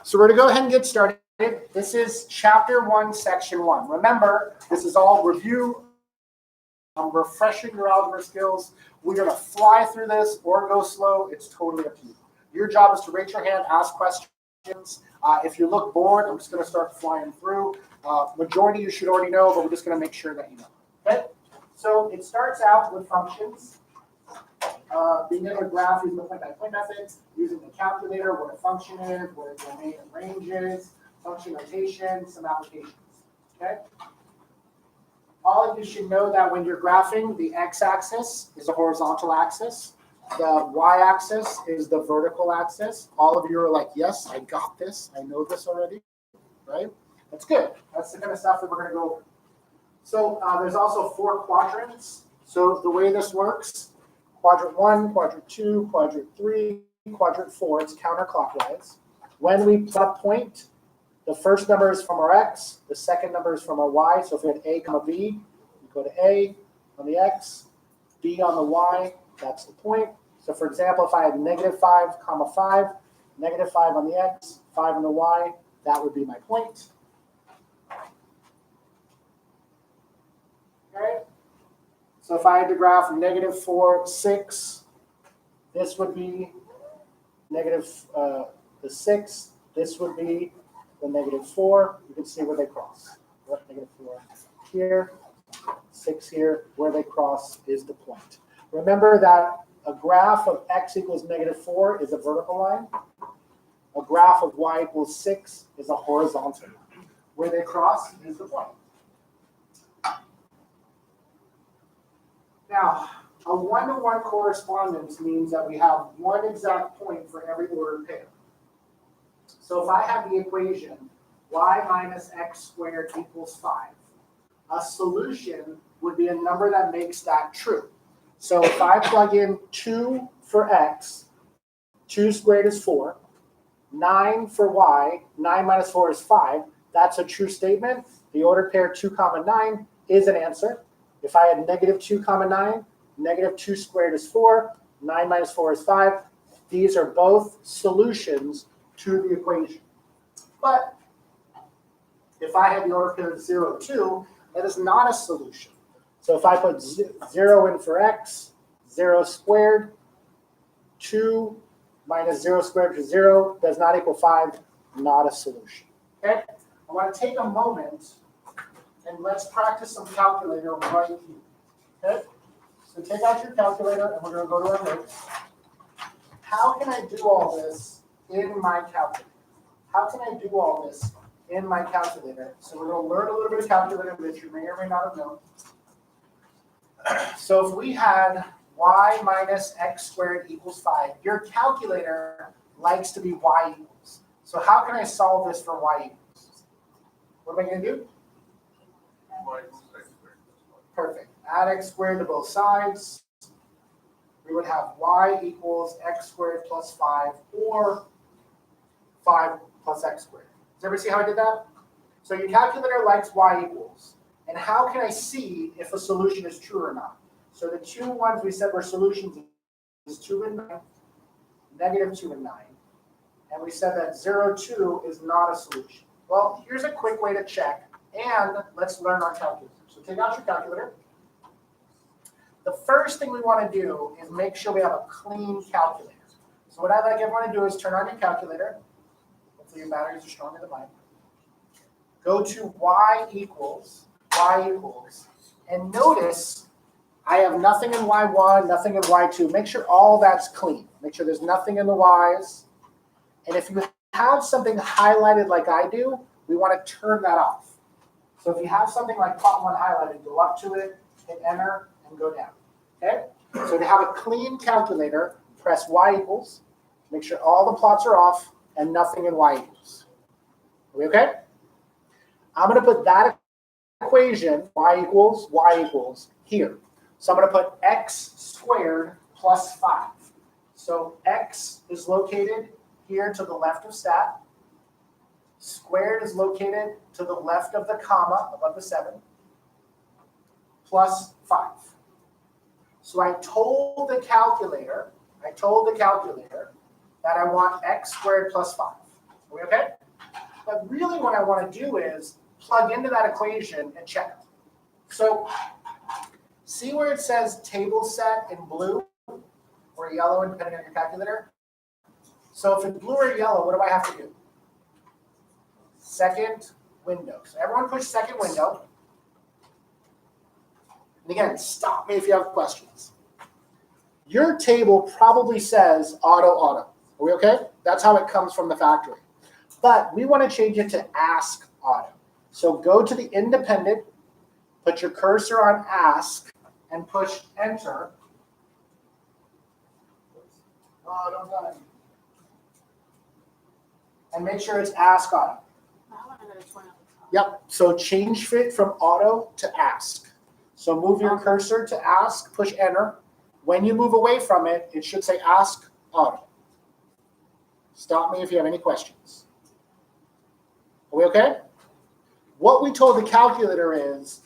So we're going to go ahead and get started. This is Chapter 1, Section 1. Remember, this is all review. I'm refreshing your algebra skills. We're going to fly through this or go slow. It's totally up to you. Your job is to raise your hand, ask questions. If you look bored, I'm just going to start flying through. Majority you should already know, but we're just going to make sure that you know. Okay? So it starts out with functions. Being able to graph using the point-by-point method, using the calculator, what a function is, what a domain and range is, function notation, some applications. Okay? All of you should know that when you're graphing, the x-axis is a horizontal axis. The y-axis is the vertical axis. All of you are like, yes, I got this. I know this already, right? That's good. That's the kind of stuff that we're going to go over. So there's also 4 quadrants. So the way this works, quadrant 1, quadrant 2, quadrant 3, quadrant 4, it's counterclockwise. When we plot a point, the first number is from our x, the second number is from our y. So if we had a comma b, we go to a on the x, b on the y, that's the point. So for example, if I had -5, comma 5, -5 on the x, 5 on the y, that would be my point. Okay. So if I had to graph -4, 6, this would be the 6. This would be the -4. You can see where they cross. -4 here, 6 here. Where they cross is the point. Remember that a graph of x equals -4 is a vertical line. A graph of y equals 6 is a horizontal line. Where they cross is the point. Now, a one-to-one correspondence means that we have one exact point for every ordered pair. So if I have the equation y minus x squared equals 5, a solution would be a number that makes that true. So if I plug in 2 for x, 2 squared is 4, 9 for y, 9 minus 4 is 5, that's a true statement. The ordered pair 2, 9 is an answer. If I had -2, 9, -2 squared is 4, 9 minus 4 is 5. These are both solutions to the equation. But if I had the order pair 0, 2, that is not a solution. So if I put 0 in for x, 0 squared, 2 minus 0 squared to 0 does not equal 5, not a solution. Okay? I want to take a moment and let's practice some calculator right here. Okay? So take out your calculator and we're going to go to our notes. How can I do all this in my calculator? How can I do all this in my calculator? So we're going to learn a little bit of calculator that you may or may not have known. So if we had y minus x squared equals 5, your calculator likes to be y equals. So how can I solve this for y equals? What am I going to do? Perfect. Add x squared to both sides. We would have y equals x squared plus 5 or 5 plus x squared. Does everybody see how I did that? So your calculator likes y equals. And how can I see if a solution is true or not? So the two ones we said were solutions is 2 and 9, -2 and 9. And we said that 0, 2 is not a solution. Well, here's a quick way to check. And let's learn our calculator. So take out your calculator. The first thing we want to do is make sure we have a clean calculator. So what I'd like everyone to do is turn on your calculator. Hopefully your batteries are stronger than mine. Go to y equals, and notice I have nothing in y1, nothing in y2. Make sure all that's clean. Make sure there's nothing in the y's. And if you have something highlighted like I do, we want to turn that off. So if you have something like plot 1 highlighted, go up to it, hit enter, and go down. Okay? So to have a clean calculator, press y equals, make sure all the plots are off, and nothing in y equals. Are we okay? I'm going to put that equation, y equals, here. So I'm going to put x squared plus 5. So x is located here to the left of stat. Squared is located to the left of the comma above the 7, plus 5. So I told the calculator that I want x squared plus 5. Are we okay? But really what I want to do is plug into that equation and check it. So see where it says table set in blue or yellow, depending on your calculator? So if it's blue or yellow, what do I have to do? Second window. So everyone push second window. And again, stop me if you have questions. Your table probably says auto, auto. Are we okay? That's how it comes from the factory. But we want to change it to ask auto. So go to the independent, put your cursor on ask, and push enter. Oh, don't die. And make sure it's ask auto. Yep, so change it from auto to ask. So move your cursor to ask, push enter. When you move away from it, it should say ask auto. Stop me if you have any questions. Are we okay? What we told the calculator is,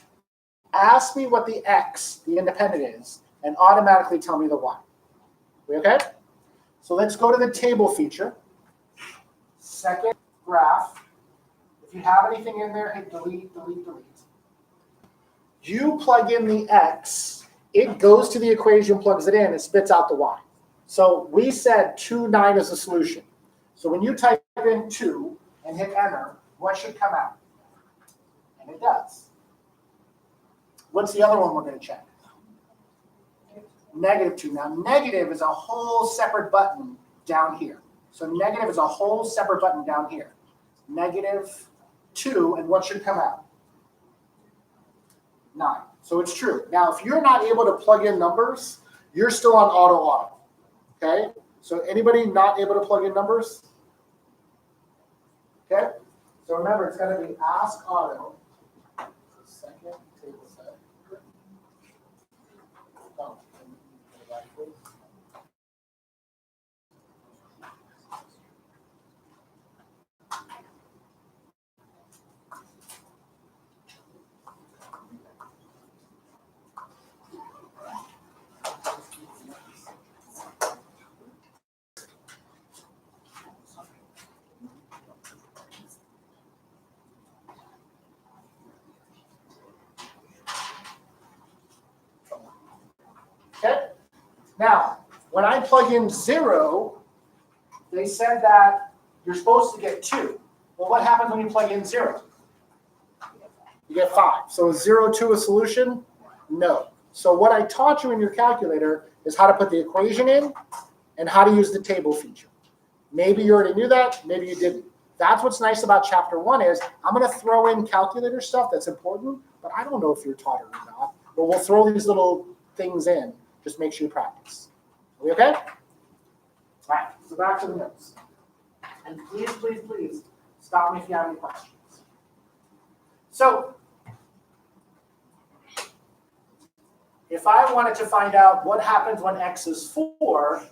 ask me what the X, the independent is, and automatically tell me the Y. Are we okay? So let's go to the table feature. Second graph. If you have anything in there, hit delete, delete, delete. You plug in the X, it goes to the equation, plugs it in, and spits out the Y. So we said 2, 9 is the solution. So when you type in 2 and hit enter, what should come out? And it does. What's the other one we're going to check? -2. Now, negative is a whole separate button down here. So negative is a whole separate button down here. -2, and what should come out? 9. So it's true. Now, if you're not able to plug in numbers, you're still on auto. Okay? So anybody not able to plug in numbers? Okay? So remember, it's going to be ask auto. Second table set. Oh, okay? Now, when I plug in 0, they said that you're supposed to get 2. Well, what happens when you plug in 0? You get 5. So is 0, 2 a solution? No. So what I taught you in your calculator is how to put the equation in and how to use the table feature. Maybe you already knew that, maybe you didn't. That's what's nice about chapter 1 is I'm going to throw in calculator stuff that's important, but I don't know if you're taught it or not. But we'll throw these little things in. Just make sure you practice. Are we okay? All right, so back to the notes. And please, please, please stop me if you have any questions. So if I wanted to find out what happens when X is 4,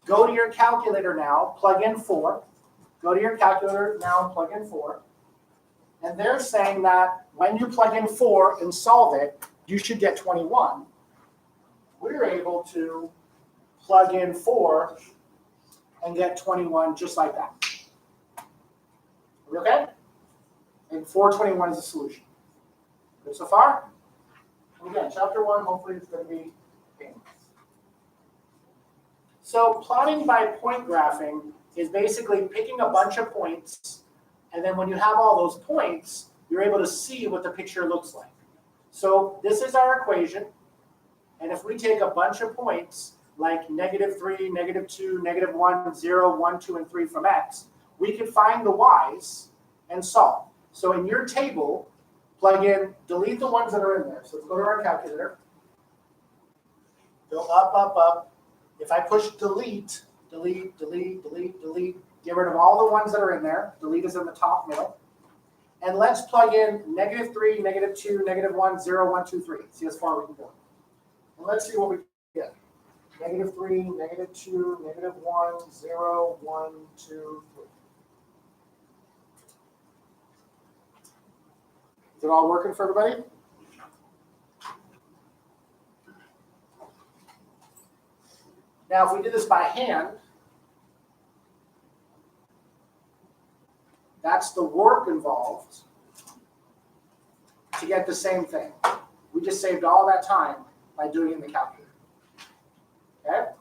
go to your calculator now, plug in 4. Go to your calculator now and plug in 4. And they're saying that when you plug in 4 and solve it, you should get 21. We're able to plug in 4 and get 21 just like that. Are we okay? And 421 is the solution. Good so far? And again, chapter 1, hopefully it's going to be painless. So plotting by point graphing is basically picking a bunch of points, and then when you have all those points, you're able to see what the picture looks like. So this is our equation, and if we take a bunch of points, like -3, -2, -1, 0, 1, 2, and 3 from X, we can find the Y's and solve. So in your table, plug in, delete the ones that are in there. So let's go to our calculator. Go up, up, up. If I push delete, delete, delete, delete, delete, get rid of all the ones that are in there. Delete is in the top middle. And let's plug in -3, -2, -1, 0, 1, 2, 3. See how far we can go. And let's see what we get. -3, -2, -1, 0, 1, 2, 3. Is it all working for everybody? Now, if we do this by hand, That's the work involved to get the same thing. We just saved all that time by doing it in the calculator. Okay?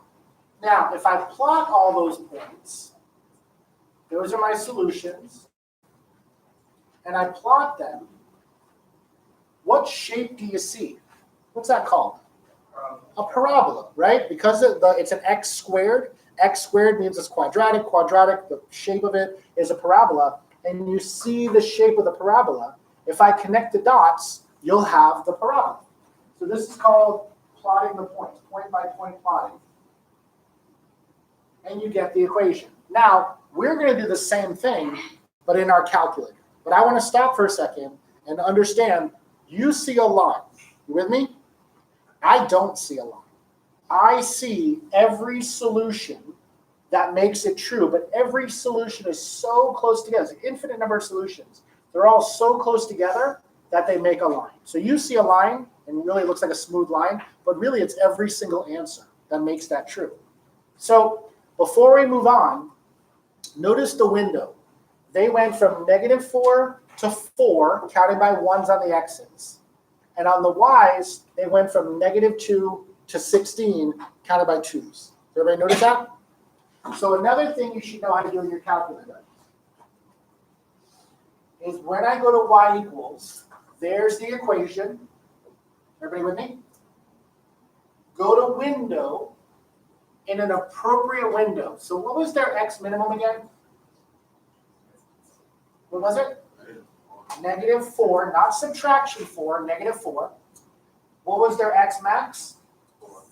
Now, if I plot all those points, those are my solutions, and I plot them, what shape do you see? What's that called? A parabola, right? Because it's an x squared. X squared means it's quadratic. Quadratic, the shape of it is a parabola. And you see the shape of the parabola. If I connect the dots, you'll have the parabola. So this is called plotting the points, point by point plotting. And you get the equation. Now, we're going to do the same thing, but in our calculator. But I want to stop for a second and understand, you see a line. You with me? I don't see a line. I see every solution that makes it true, but every solution is so close together. It's an infinite number of solutions. They're all so close together that they make a line. So you see a line, and it really looks like a smooth line, but really it's every single answer that makes that true. So before we move on, notice the window. They went from -4 to 4, counting by ones on the x's. And on the y's, they went from -2 to 16, counted by 2's. Does everybody notice that? So another thing you should know how to do in your calculator is when I go to y equals, there's the equation. Everybody with me? Go to window in an appropriate window. So what was their x minimum again? What was it? -4, not subtraction 4, -4. What was their x max? 4.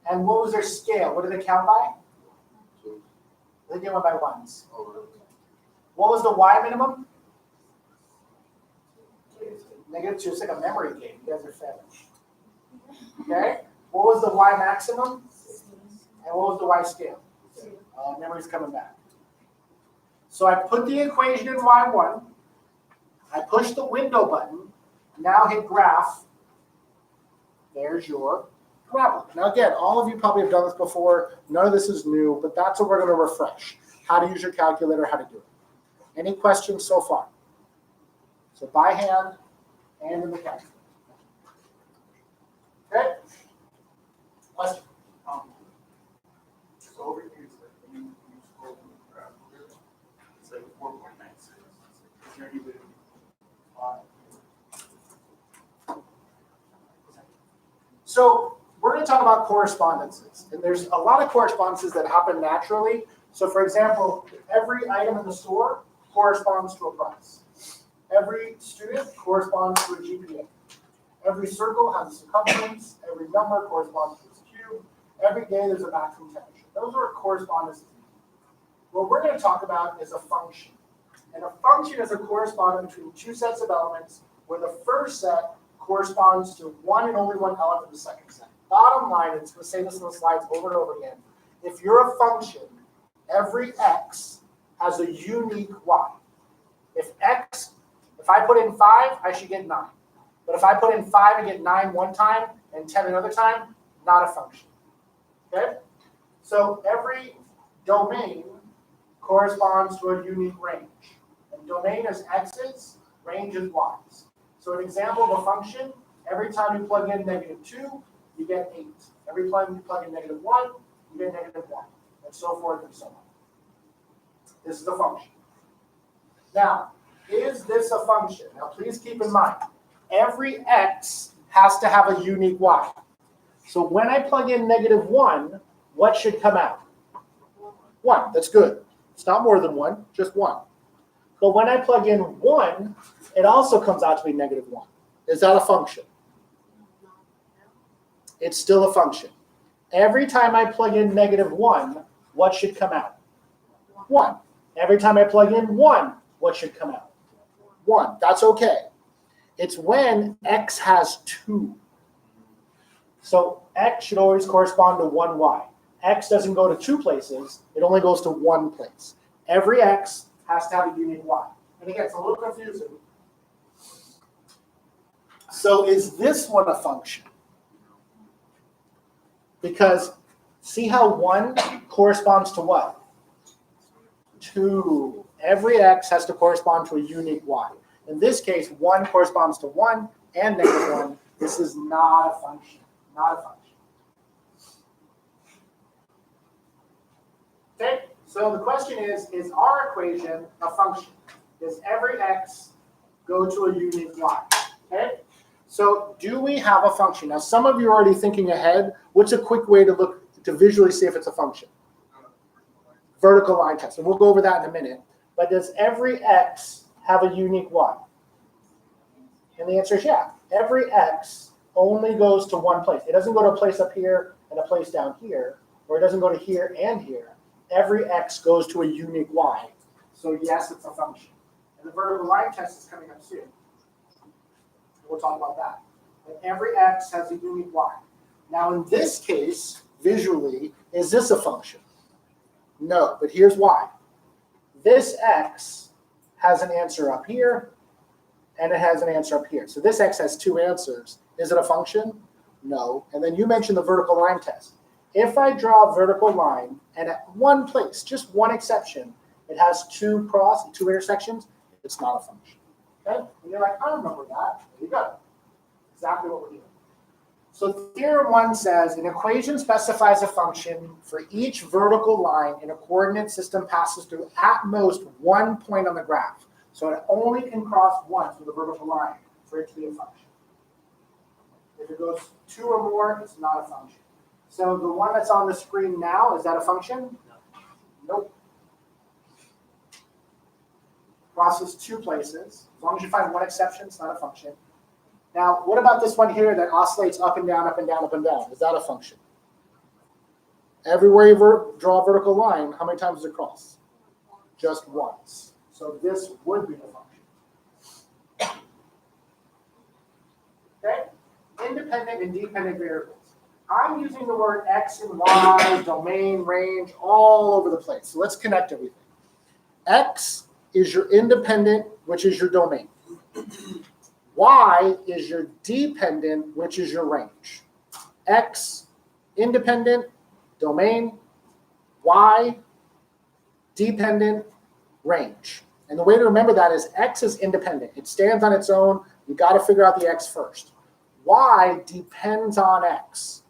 And what was their scale? What did they count by? 2. They did one by ones. What was the y minimum? -2. It's like a memory game. You guys are famished. Okay. What was the y maximum? And what was the y scale? Memory's coming back. So I put the equation in y1. I push the window button. Now hit graph. There's your parabola. Now again, all of you probably have done this before. None of this is new, but that's what we're going to refresh. How to use your calculator, how to do it. Any questions so far? So by hand and in the calculator. Okay? Question? So over here, you scroll through the graph. It's like 4.96. Is there any way to So we're going to talk about correspondences. And there's a lot of correspondences that happen naturally. So for example, every item in the store corresponds to a price. Every student corresponds to a GPA. Every circle has a circumference. Every number corresponds to its cube. Every day there's a maximum temperature. Those are correspondences. What we're going to talk about is a function. And a function is a correspondence between two sets of elements where the first set corresponds to one and only one element of the second set. Bottom line, and it's going to say this in the slides over and over again, if you're a function, every x has a unique y. If I put in 5, I should get 9. But if I put in 5 and get 9 one time and 10 another time, not a function. Okay? So every domain corresponds to a unique range. And domain is x's, range is y's. So an example of a function, every time you plug in -2, you get 8. Every time you plug in -1, you get -1, and so forth and so on. This is a function. Now, is this a function? Now, please keep in mind, every x has to have a unique y. So when I plug in -1, what should come out? 1. That's good. It's not more than 1, just 1. But when I plug in 1, it also comes out to be -1. Is that a function? It's still a function. Every time I plug in -1, what should come out? 1. Every time I plug in 1, what should come out? 1. That's okay. It's when x has 2. So x should always correspond to 1y. X doesn't go to 2 places. It only goes to 1 place. Every x has to have a unique y. And again, it's a little confusing. So is this one a function? Because see how 1 corresponds to what? 2. every x has to correspond to a unique y. In this case, 1 corresponds to 1 and -1. This is not a function, not a function. Okay, so the question is our equation a function? Does every x go to a unique y? Okay, so do we have a function? Now, some of you are already thinking ahead. What's a quick way to visually see if it's a function? Vertical line test, and we'll go over that in a minute. But does every x have a unique y? And the answer is yeah. Every x only goes to one place. It doesn't go to a place up here and a place down here, or it doesn't go to here and here. Every x goes to a unique y. So yes, it's a function. And the vertical line test is coming up soon. We'll talk about that. But every x has a unique y. Now in this case, visually, is this a function? No, but here's why. This x has an answer up here, and it has an answer up here. So this x has two answers. Is it a function? No. And then you mentioned the vertical line test. If I draw a vertical line, and at one place, just one exception, it has two intersections, it's not a function. Okay? And you're like, I remember that. There you go. Exactly what we're doing. So theorem 1 says an equation specifies a function for each vertical line in a coordinate system passes through at most one point on the graph. So it only can cross once with a vertical line for it to be a function. If it goes 2 or more, it's not a function. So the one that's on the screen now, is that a function? Nope. Crosses 2 places. As long as you find one exception, it's not a function. Now, what about this one here that oscillates up and down, up and down, up and down? Is that a function? Everywhere you draw a vertical line, how many times does it cross? Just once. So this would be a function. Okay? Independent and dependent variables. I'm using the word x and y, domain, range, all over the place. So let's connect everything. X is your independent, which is your domain. Y is your dependent, which is your range. X, independent, domain. Y, dependent, range. And the way to remember that is X is independent. It stands on its own. You got to figure out the X first. Y depends on X.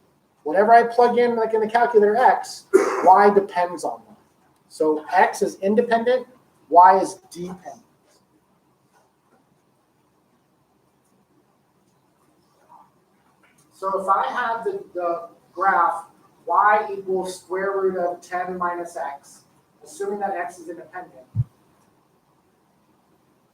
Whenever I plug in, like in the calculator X, Y depends on that. So X is independent, Y is dependent. So if I have the graph y equals square root of 10 minus x, assuming that x is independent,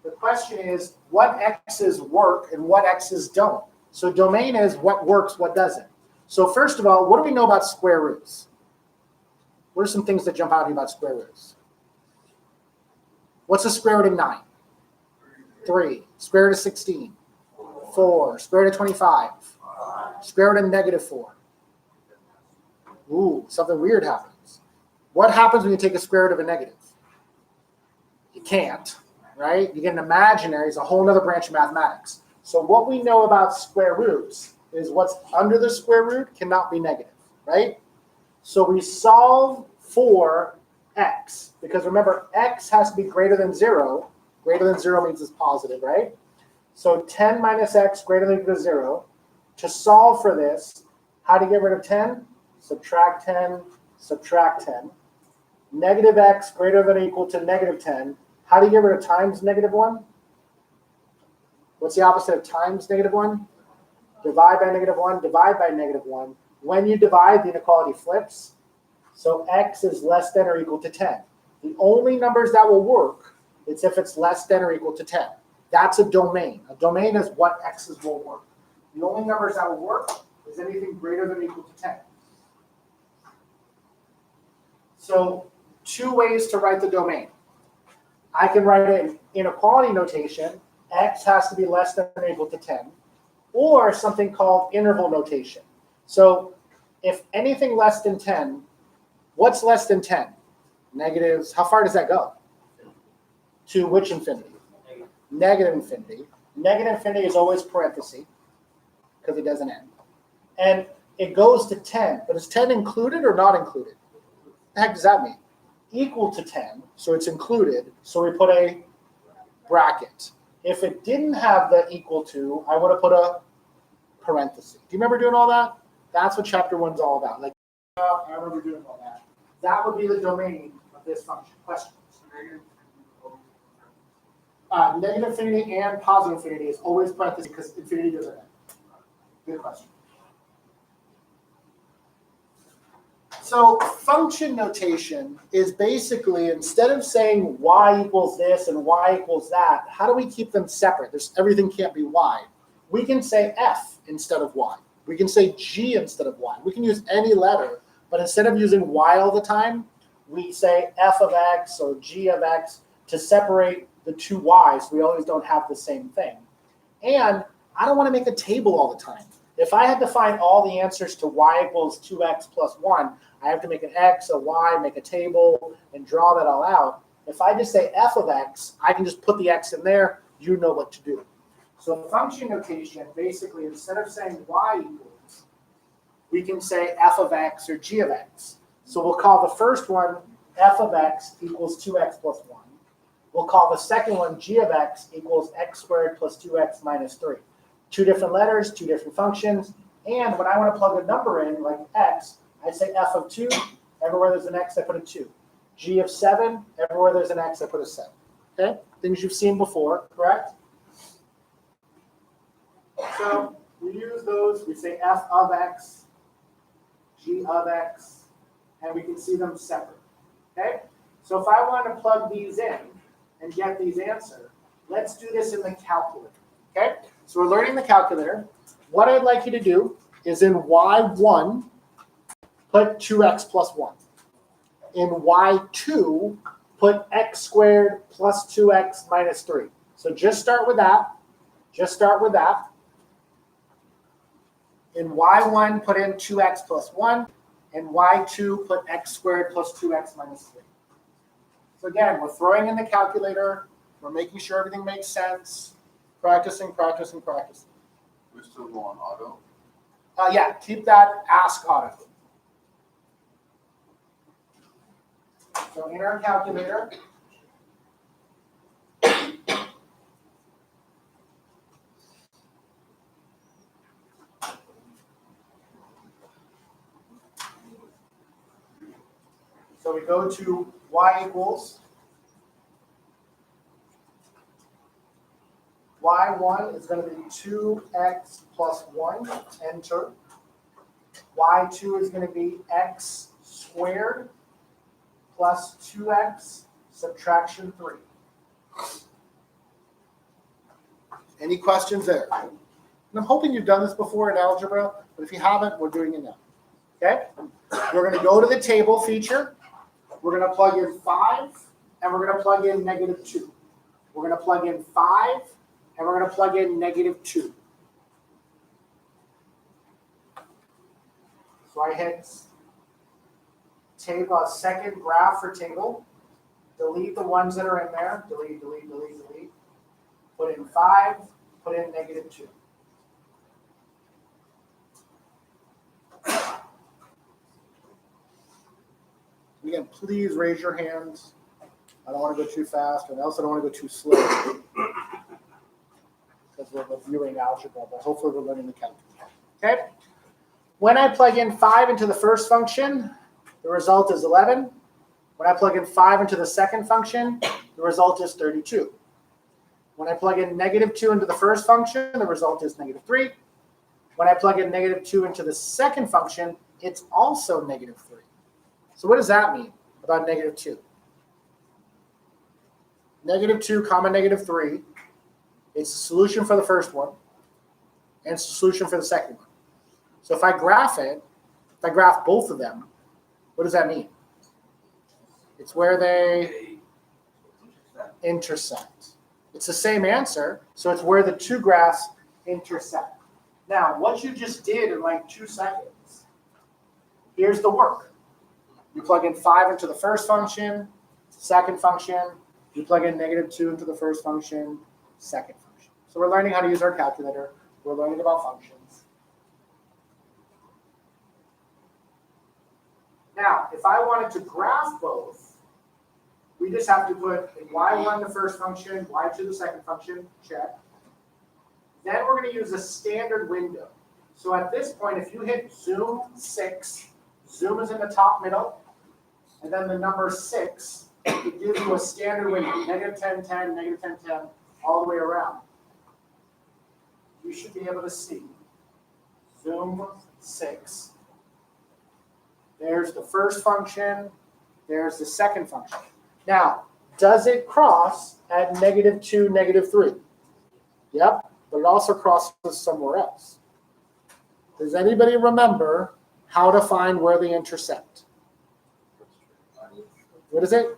the question is what x's work and what x's don't. So domain is what works, what doesn't. So first of all, what do we know about square roots? What are some things that jump out at you about square roots? What's the square root of 9? 3. Square root of 16? 4. Square root of 25? Square root of -4. Ooh, something weird happens. What happens when you take a square root of a negative? You can't, right? You get an imaginary. It's a whole other branch of mathematics. So what we know about square roots is what's under the square root cannot be negative, right? So we solve for x, because remember, x has to be greater than 0. Greater than 0 means it's positive, right? So 10 minus x greater than or equal to 0. To solve for this, how to get rid of 10? Subtract 10, subtract 10. Negative x greater than or equal to -10. How do you get rid of times -1? What's the opposite of times -1? Divide by -1, divide by -1. When you divide, the inequality flips. So x is less than or equal to 10. The only numbers that will work is if it's less than or equal to 10. That's a domain. A domain is what x's will work. The only numbers that will work is anything greater than or equal to 10. So 2 ways to write the domain. I can write it in inequality notation. X has to be less than or equal to 10. Or something called interval notation. So if anything less than 10, what's less than 10? Negatives. How far does that go? To which infinity? Negative infinity. Negative infinity is always parenthesis, because it doesn't end. And it goes to 10, but is 10 included or not included? What the heck does that mean? equal to 10, so it's included, so we put a bracket. If it didn't have the equal to, I would have put a parenthesis. Do you remember doing all that? That's what chapter 1's all about. Like, I remember doing all that. That would be the domain of this function. Questions? Negative infinity and positive infinity is always parentheses because infinity doesn't end. Good question. So function notation is basically, instead of saying y equals this and y equals that, how do we keep them separate? Everything can't be y. We can say f instead of y. We can say g instead of y. We can use any letter, but instead of using y all the time, we say f of x or g of x to separate the two y's. We always don't have the same thing. And I don't want to make a table all the time. If I had to find all the answers to y equals 2x plus 1, I have to make an x, a y, make a table, and draw that all out. If I just say f of x, I can just put the x in there. You know what to do. So function notation, basically, instead of saying y equals, we can say f of x or g of x. So we'll call the first one f of x equals 2x plus 1. We'll call the second one g of x equals x squared plus 2x minus 3. Two different letters, two different functions. And when I want to plug a number in, like x, I say f of 2. Everywhere there's an x, I put a 2. G of 7, everywhere there's an x, I put a 7. Okay? Things you've seen before, correct? So we use those. We say f of x, g of x, and we can see them separate. Okay? So if I want to plug these in and get these answers, let's do this in the calculator. Okay? So we're learning the calculator. What I'd like you to do is in y1, put 2x plus 1. In y2, put x squared plus 2x minus 3. So just start with that. Just start with that. In y1, put in 2x plus 1. In y2, put x squared plus 2x minus 3. So again, we're throwing in the calculator. We're making sure everything makes sense. Practicing, practicing, practicing. We're still going auto. Yeah, keep that ask auto. So in our calculator, so we go to y equals y1 is going to be 2x plus 1, enter. y2 is going to be x squared plus 2x subtraction 3. Any questions there? And I'm hoping you've done this before in algebra, but if you haven't, we're doing it now. Okay? We're going to go to the table feature. We're going to plug in 5, and we're going to plug in negative 2. We're going to plug in 5, and we're going to plug in negative 2. So I hit table, second graph for table. Delete the ones that are in there. Delete, delete, delete, delete. Put in 5, put in negative 2. Again, please raise your hands. I don't want to go too fast, and I also don't want to go too slow. Because we're reviewing algebra, but hopefully we're learning the calculus. Okay? When I plug in 5 into the first function, the result is 11. When I plug in 5 into the second function, the result is 32. When I plug in negative 2 into the first function, the result is negative 3. When I plug in negative 2 into the second function, it's also negative 3. So what does that mean about negative 2? Negative 2 comma negative 3. It's a solution for the first one, and it's a solution for the second one. So if I graph it, if I graph both of them, what does that mean? It's where they intersect. It's the same answer, so it's where the two graphs intersect. Now, what you just did in like 2 seconds, here's the work. You plug in 5 into the first function, second function. You plug in negative 2 into the first function, second function. So we're learning how to use our calculator. We're learning about functions. Now, if I wanted to graph both, We just have to put y1 the first function, y2 the second function, check. Then we're going to use a standard window. So at this point, if you hit zoom 6, zoom is in the top middle, and then the number 6, it gives you a standard window, negative 10, 10, negative 10, 10, all the way around. You should be able to see zoom 6. There's the first function, there's the second function. Now, does it cross at negative 2, negative 3? Yep, but it also crosses somewhere else. Does anybody remember how to find where they intersect? What is it?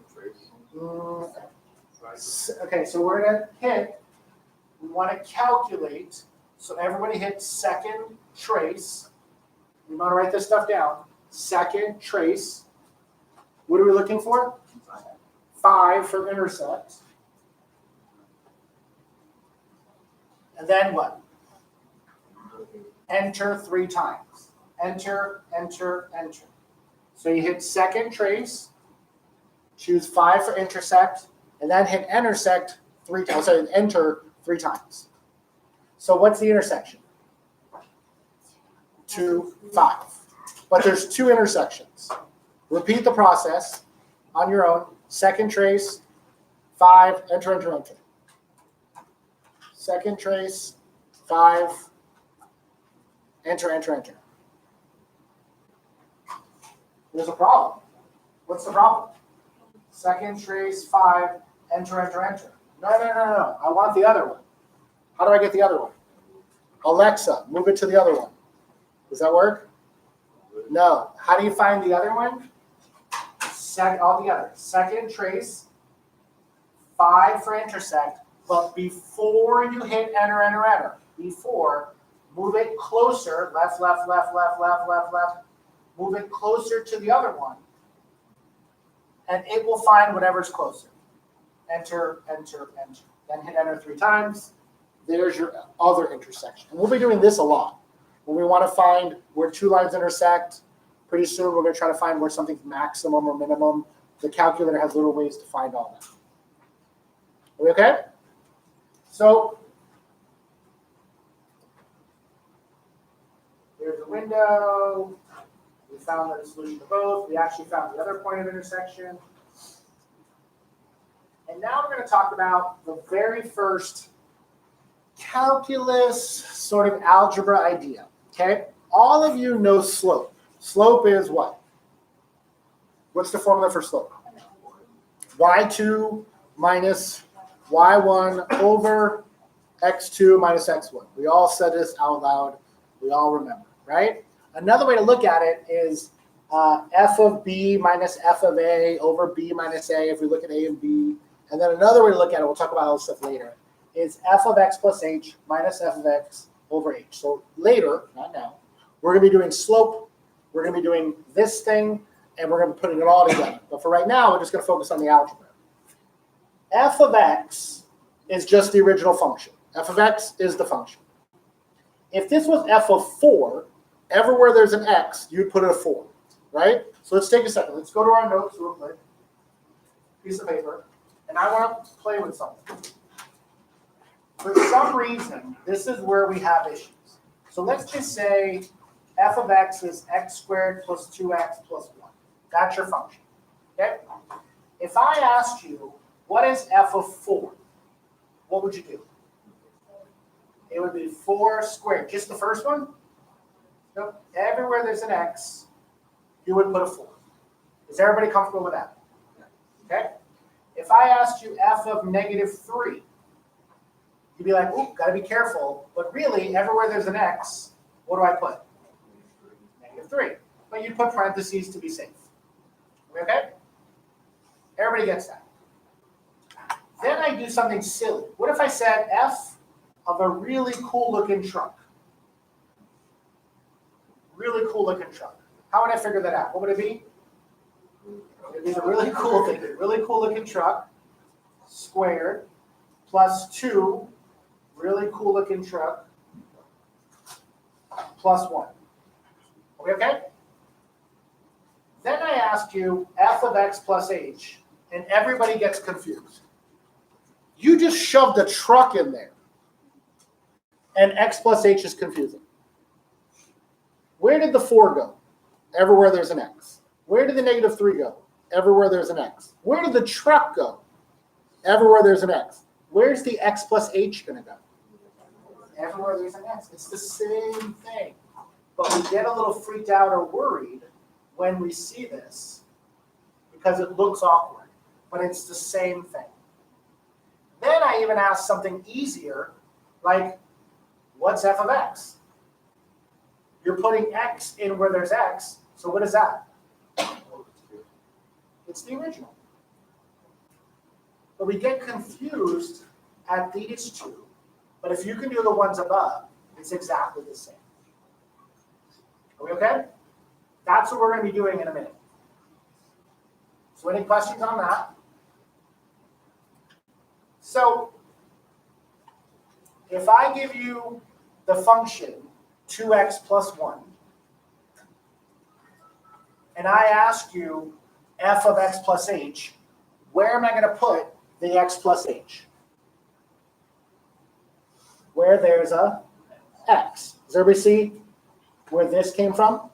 Okay, so we're going to hit, we want to calculate, so everybody hit second trace. You want to write this stuff down. Second trace. What are we looking for? 5 for intersect. And then what? Enter 3 times. Enter, enter, enter. So you hit second trace, choose 5 for intersect, and then hit intersect 3 times. So enter 3 times. So what's the intersection? 2, 5. But there's 2 intersections. Repeat the process on your own. Second trace, 5, enter, enter, enter. Second trace, 5, enter, enter, enter. There's a problem. What's the problem? Second trace, 5, enter, enter, enter. No. I want the other one. How do I get the other one? Alexa, move it to the other one. Does that work? No. How do you find the other one? All together. Second trace, 5 for intersect, but before you hit enter, enter, enter, before, move it closer, left, left, left, left, left, left, left, move it closer to the other one, and it will find whatever's closer. Enter, enter, enter. Then hit enter 3 times. There's your other intersection. And we'll be doing this a lot. When we want to find where 2 lines intersect, pretty soon we're going to try to find where something's maximum or minimum. The calculator has little ways to find all that. Are we okay? So here's the window. We found the solution to both. We actually found the other point of intersection. And now we're going to talk about the very first calculus sort of algebra idea. Okay? All of you know slope. Slope is what? What's the formula for slope? y2 minus y1 over x2 minus x1. We all said this out loud. We all remember, right? Another way to look at it is f of b minus f of a over b minus a if we look at a and b. And then another way to look at it, we'll talk about all this stuff later, is f of x plus h minus f of x over h. So later, not now, we're going to be doing slope. We're going to be doing this thing, and we're going to be putting it all together. But for right now, we're just going to focus on the algebra. F of x is just the original function. F of x is the function. If this was f of 4, everywhere there's an x, you'd put it a 4, right? So let's take a second. Let's go to our notes real quick. Piece of paper. And I want to play with something. For some reason, this is where we have issues. So let's just say f of x is x squared plus 2x plus 1. That's your function. Okay? If I asked you, what is f of 4? What would you do? It would be 4 squared. Just the first one? Nope. Everywhere there's an x, you would put a 4. Is everybody comfortable with that? Okay? If I asked you f of negative 3, you'd be like, ooh, got to be careful. But really, everywhere there's an x, what do I put? Negative 3. But you'd put parentheses to be safe. Okay? Everybody gets that. Then I do something silly. What if I said f of a really cool looking truck? Really cool looking truck. How would I figure that out? What would it be? It'd be a really cool thing. Really cool looking truck squared plus 2 really cool looking truck plus 1. Okay? Then I asked you f of x plus h, and everybody gets confused. You just shoved a truck in there, and x plus h is confusing. Where did the 4 go? Everywhere there's an x. Where did the -3 go? Everywhere there's an x. Where did the truck go? Everywhere there's an x. Where's the x plus h going to go? Everywhere there's an x. It's the same thing. But we get a little freaked out or worried when we see this because it looks awkward. But it's the same thing. Then I even ask something easier, like, what's f of x? You're putting x in where there's x, so what is that? It's the original. But we get confused at these two, but if you can do the ones above, it's exactly the same. Are we okay? That's what we're going to be doing in a minute. So any questions on that? So if I give you the function 2x plus 1, and I ask you f of x plus h, where am I going to put the x plus h? Where there's a x. Does everybody see where this came from?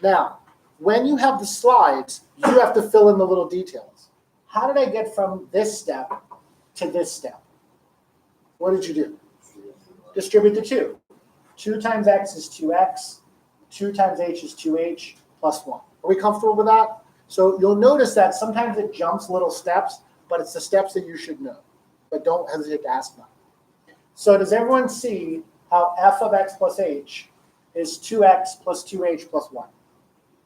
Now, when you have the slides, you have to fill in the little details. How did I get from this step to this step? What did you do? Distribute the 2. 2 times x is 2x. 2 times h is 2h plus 1. Are we comfortable with that? So you'll notice that sometimes it jumps little steps, but it's the steps that you should know. But don't hesitate to ask them. So does everyone see how f of x plus h is 2x plus 2h plus 1?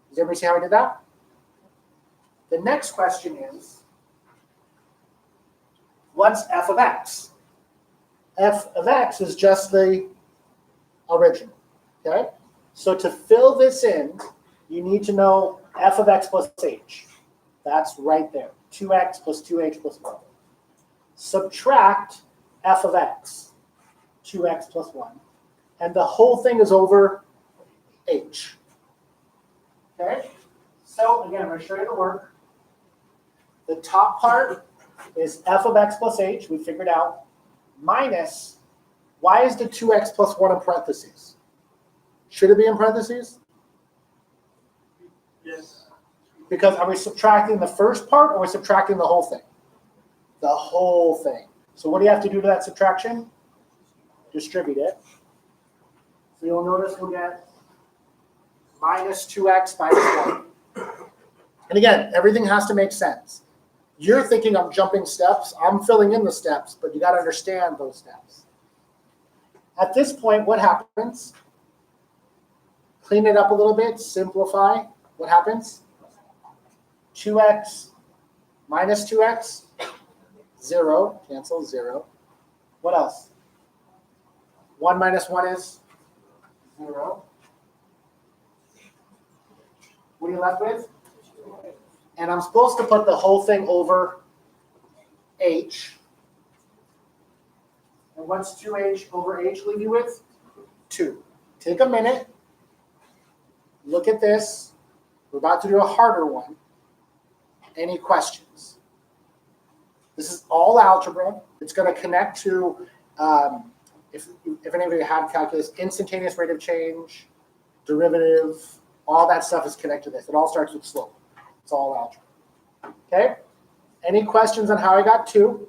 Does everybody see how I did that? The next question is, what's f of x? F of x is just the original, okay? So to fill this in, you need to know f of x plus h. That's right there, 2x plus 2h plus 1. Subtract f of x, 2x plus 1, and the whole thing is over h. Okay? So again, I'm going to show you the work. The top part is f of x plus h, we figured out, minus, why is the 2x plus 1 in parentheses? Should it be in parentheses? Yes. Because are we subtracting the first part or are we subtracting the whole thing? The whole thing. So what do you have to do to that subtraction? Distribute it. So you'll notice we'll get minus 2x minus 1. And again, everything has to make sense. You're thinking I'm jumping steps. I'm filling in the steps, but you got to understand those steps. At this point, what happens? Clean it up a little bit, simplify. What happens? 2x minus 2x, 0, cancel, 0. What else? 1 minus 1 is 0. What are you left with? And I'm supposed to put the whole thing over h. And what's 2h over h leave you with? 2. Take a minute. Look at this. We're about to do a harder one. Any questions? This is all algebra. It's going to connect to, if anybody had calculus, instantaneous rate of change, derivative, all that stuff is connected to this. It all starts with slope. It's all algebra. Okay? Any questions on how I got 2?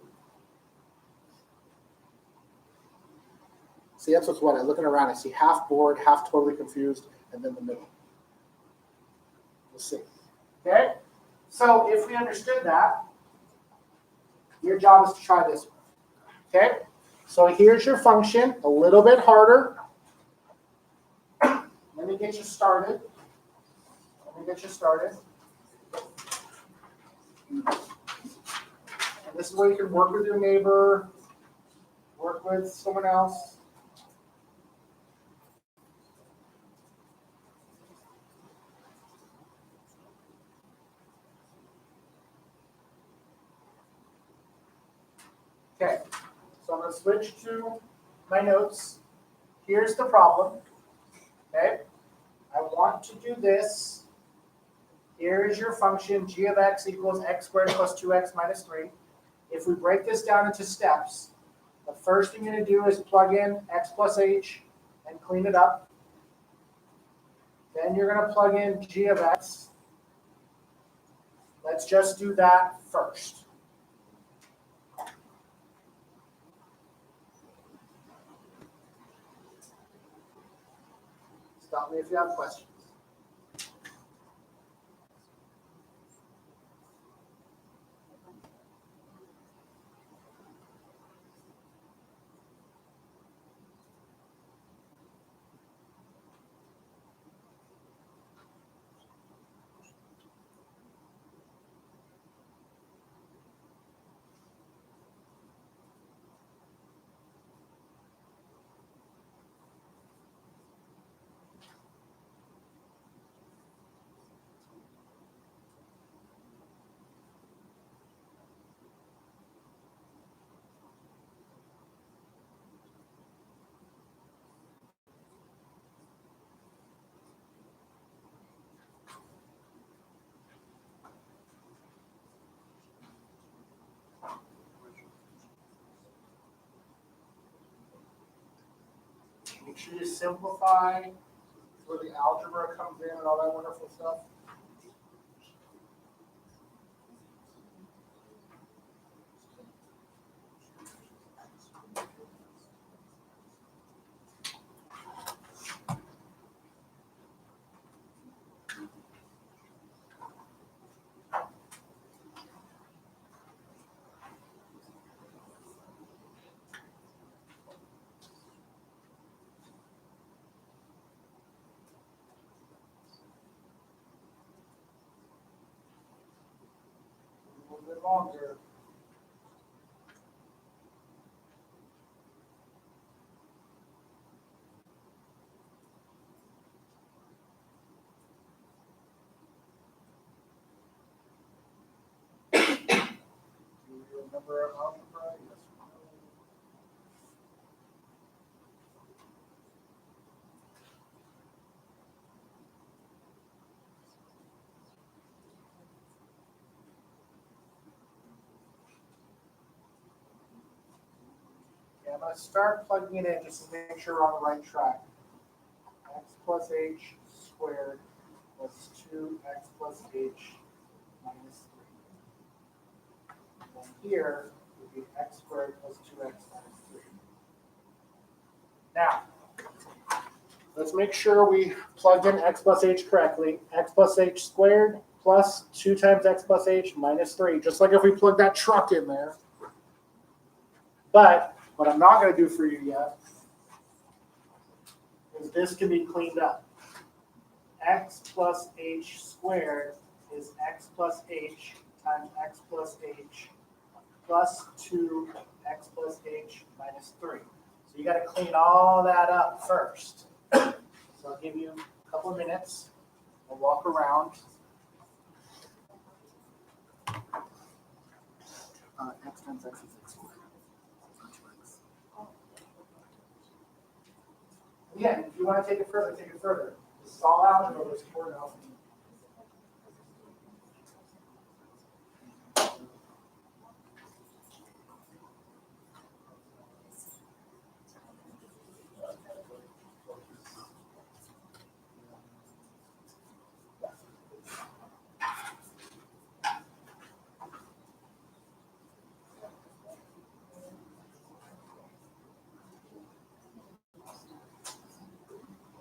See, that's what's what I'm looking around. I see half bored, half totally confused, and then the middle. We'll see. Okay? So if we understood that, your job is to try this one. Okay? So here's your function, a little bit harder. Let me get you started. And this is where you can work with your neighbor, work with someone else. Okay, so I'm going to switch to my notes. Here's the problem. Okay, I want to do this here is your function, g of x equals x squared plus 2x minus 3. If we break this down into steps, the first thing you're going to do is plug in x plus h and clean it up. Then you're going to plug in g of x. Let's just do that first. Stop me if you have questions. Make sure you simplify where the algebra comes in and all that wonderful stuff. A little bit longer. Do you remember algebra? Yes or no? Okay, I'm going to start plugging it in just to make sure we're on the right track. X plus h squared plus 2x plus h minus 3. And then here would be x squared plus 2x minus 3. Now, let's make sure we plugged in x plus h correctly. X plus h squared plus 2 times x plus h minus 3, just like if we plug that truck in there. But what I'm not going to do for you yet is this can be cleaned up. X plus h squared is x plus h times x plus h plus 2x plus h minus 3. So you got to clean all that up first. So I'll give you a couple of minutes. I'll walk around. X times x is x squared. Again, if you want to take it further, take it further. This is all algebra, but it's important enough.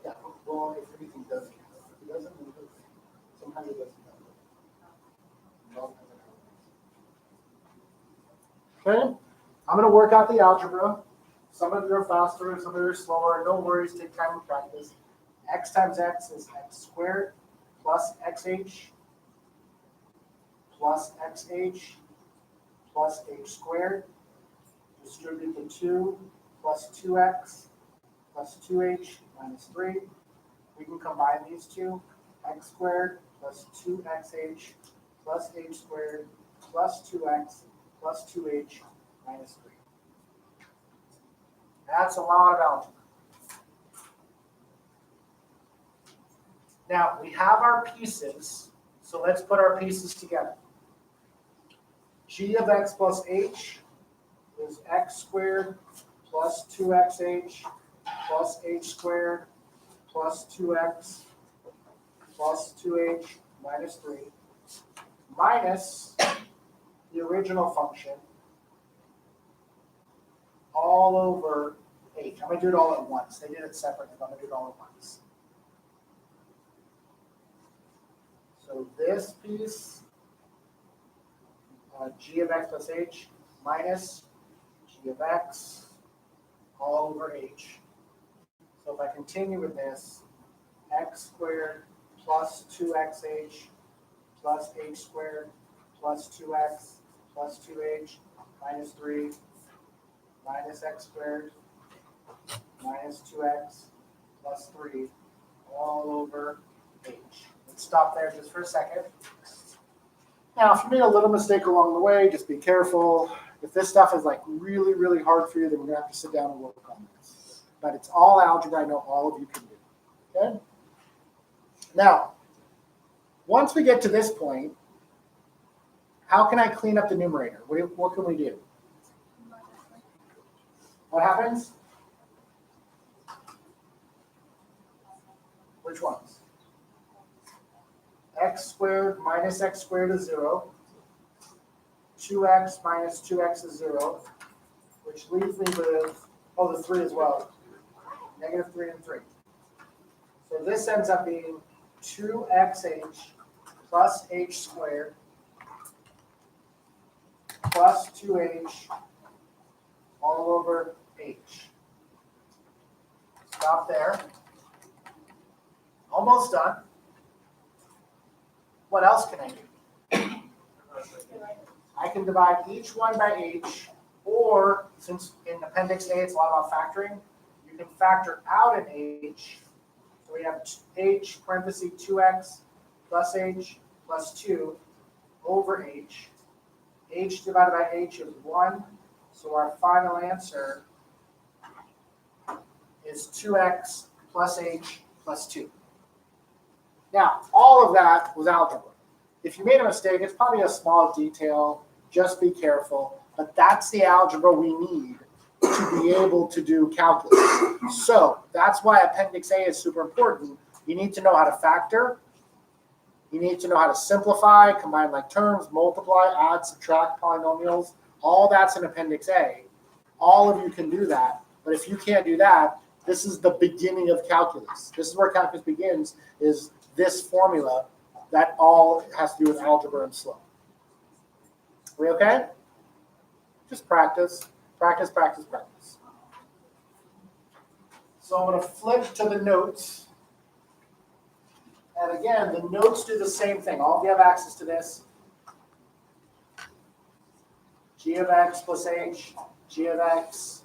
Yeah, well, if anything does count. If it doesn't, it doesn't. Sometimes it doesn't count. Okay, I'm going to work out the algebra. Some of you are faster, some of you are slower. No worries, take time to practice. X times x is x squared plus xh plus xh plus h squared. Distribute the 2 plus 2x plus 2h minus 3. We can combine these two. X squared plus 2xh plus h squared plus 2x plus 2h minus 3. That's a lot of algebra. Now, we have our pieces, So let's put our pieces together. G of x plus h is x squared plus 2xh plus h squared plus 2x plus 2h minus 3 minus the original function all over h. I'm going to do it all at once. They did it separately, but I'm going to do it all at once. So this piece, g of x plus h minus g of x all over h. So if I continue with this, x squared plus 2xh plus h squared plus 2x plus 2h minus 3 minus x squared minus 2x plus 3 all over h. Let's stop there just for a second. Now, if you made a little mistake along the way, just be careful. If this stuff is like really, really hard for you, then we're going to have to sit down and work on this. But it's all algebra. I know all of you can do. Okay? Now, once we get to this point, how can I clean up the numerator? What can we do? What happens? Which ones? X squared minus x squared is 0. 2x minus 2x is 0, which leaves me with, oh, the 3 as well. Negative 3 and 3. So this ends up being 2xh plus h squared plus 2h all over h. Stop there. Almost done. What else can I do? I can divide each one by h, or since in Appendix A it's a lot about factoring, you can factor out an h. So we have h parenthesis 2x plus h plus 2 over h. H divided by h is 1. So our final answer is 2x plus h plus 2. Now, all of that was algebra. If you made a mistake, it's probably a small detail. Just be careful. But that's the algebra we need to be able to do calculus. So that's why Appendix A is super important. You need to know how to factor. You need to know how to simplify, combine like terms, multiply, add, subtract polynomials. All that's in Appendix A. All of you can do that. But if you can't do that, this is the beginning of calculus. This is where calculus begins, is this formula that all has to do with algebra and slope. We okay? Just practice, practice, practice, practice. So I'm going to flip to the notes. And again, the notes do the same thing. All of you have access to this. G of x plus h, g of x.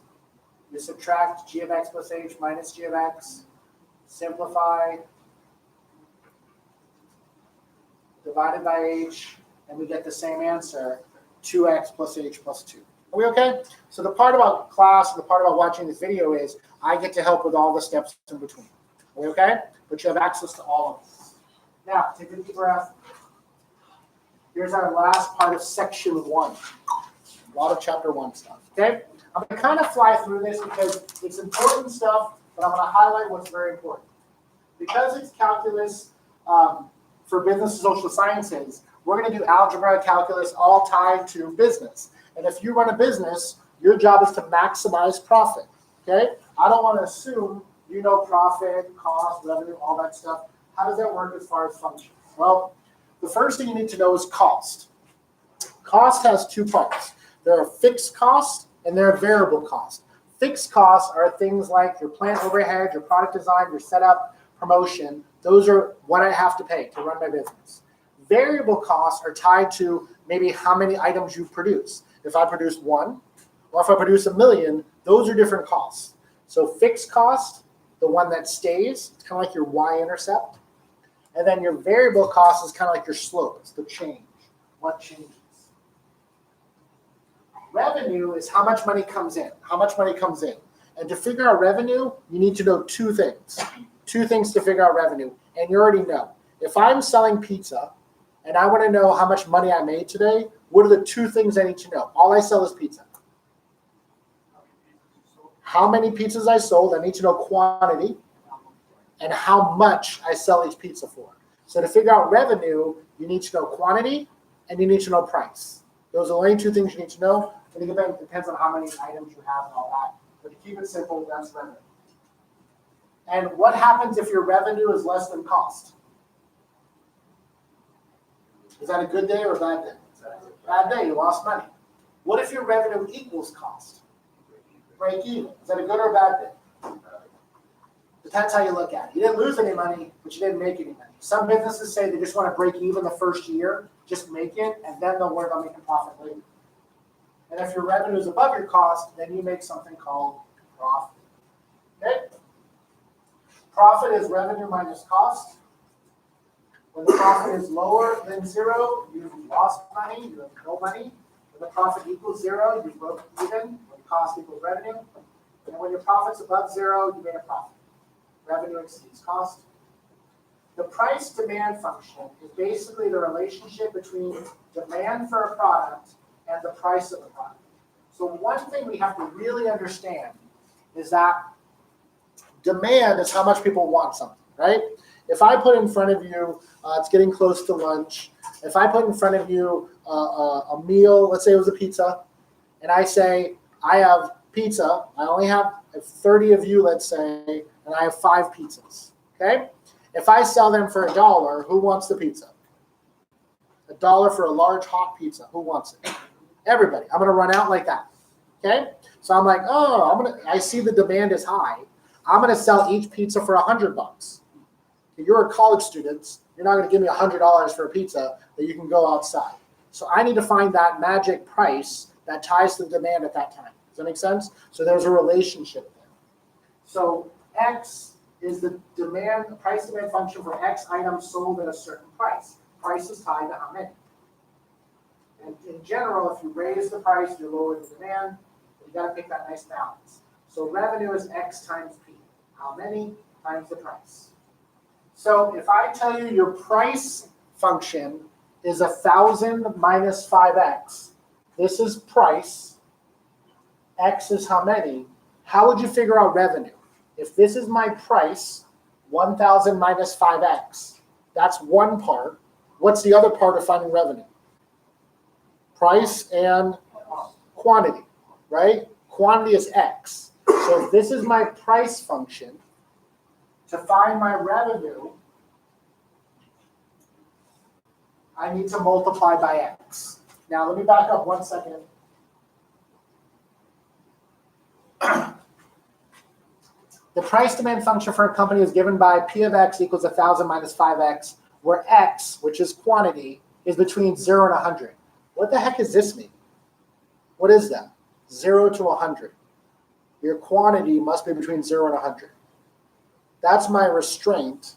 You subtract g of x plus h minus g of x. Simplify. Divided by h, and we get the same answer, 2x plus h plus 2. Are we okay? So the part about class and the part about watching this video is I get to help with all the steps in between. Are we okay? But you have access to all of this. Now, take a deep breath. Here's our last part of section 1. A lot of chapter 1 stuff, okay? I'm going to kind of fly through this because it's important stuff, but I'm going to highlight what's very important. Because it's calculus, for business and social sciences, we're going to do algebra, calculus, all tied to business. And if you run a business, your job is to maximize profit, okay? I don't want to assume you know profit, cost, revenue, all that stuff. How does that work as far as functions? Well, the first thing you need to know is cost. Cost has 2 parts. There are fixed costs and there are variable costs. Fixed costs are things like your plant overhead, your product design, your setup, promotion. Those are what I have to pay to run my business. Variable costs are tied to maybe how many items you produce. If I produce 1, or if I produce 1,000,000, those are different costs. So fixed cost, the one that stays, it's kind of like your y-intercept. And then your variable cost is kind of like your slope. It's the change. What changes? Revenue is how much money comes in. How much money comes in. And to figure out revenue, you need to know 2 things. 2 things to figure out revenue. And you already know. If I'm selling pizza and I want to know how much money I made today, what are the two things I need to know? All I sell is pizza. How many pizzas I sold, I need to know quantity, and how much I sell each pizza for. So to figure out revenue, you need to know quantity and you need to know price. Those are the only two things you need to know. And again, it depends on how many items you have and all that. But to keep it simple, that's revenue. And what happens if your revenue is less than cost? Is that a good day or a bad day? Bad day, you lost money. What if your revenue equals cost? Break even. Is that a good or a bad day? Depends how you look at it. You didn't lose any money, but you didn't make any money. Some businesses say they just want to break even the first year, just make it, and then they'll worry about making profit later. And if your revenue is above your cost, then you make something called profit. Okay? Profit is revenue minus cost. When the profit is lower than zero, you've lost money, you have no money. When the profit equals zero, you broke even. When cost equals revenue. And when your profit's above zero, you made a profit. Revenue exceeds cost. The price demand function is basically the relationship between demand for a product and the price of the product. So one thing we have to really understand is that demand is how much people want something, right? If I put in front of you, it's getting close to lunch. If I put in front of you a meal, let's say it was a pizza, and I say, I have pizza, I only have 30 of you, let's say, and I have 5 pizzas, okay? If I sell them for $1, who wants the pizza? $1 for a large hot pizza, who wants it? Everybody. I'm gonna run out like that, okay? So I'm like, I see the demand is high. I'm gonna sell each pizza for $100. If you're a college student, you're not gonna give me $100 for a pizza that you can go outside. So I need to find that magic price that ties to the demand at that time. Does that make sense? So there's a relationship there. So X is the price demand function for X items sold at a certain price. Price is tied to how many. And in general, if you raise the price, you lower the demand. You got to pick that nice balance. So revenue is X times P. How many times the price. So if I tell you your price function is 1,000 minus 5X, this is price, X is how many, how would you figure out revenue? If this is my price, 1,000 minus 5X, that's one part. What's the other part of finding revenue? Price and quantity, right? Quantity is X. So if this is my price function, to find my revenue, I need to multiply by X. Now let me back up 1 second. The price demand function for a company is given by P of X equals 1,000 minus 5X, where X, which is quantity, is between 0 and 100. What the heck does this mean? What is that? 0 to 100. Your quantity must be between 0 and 100. That's my restraint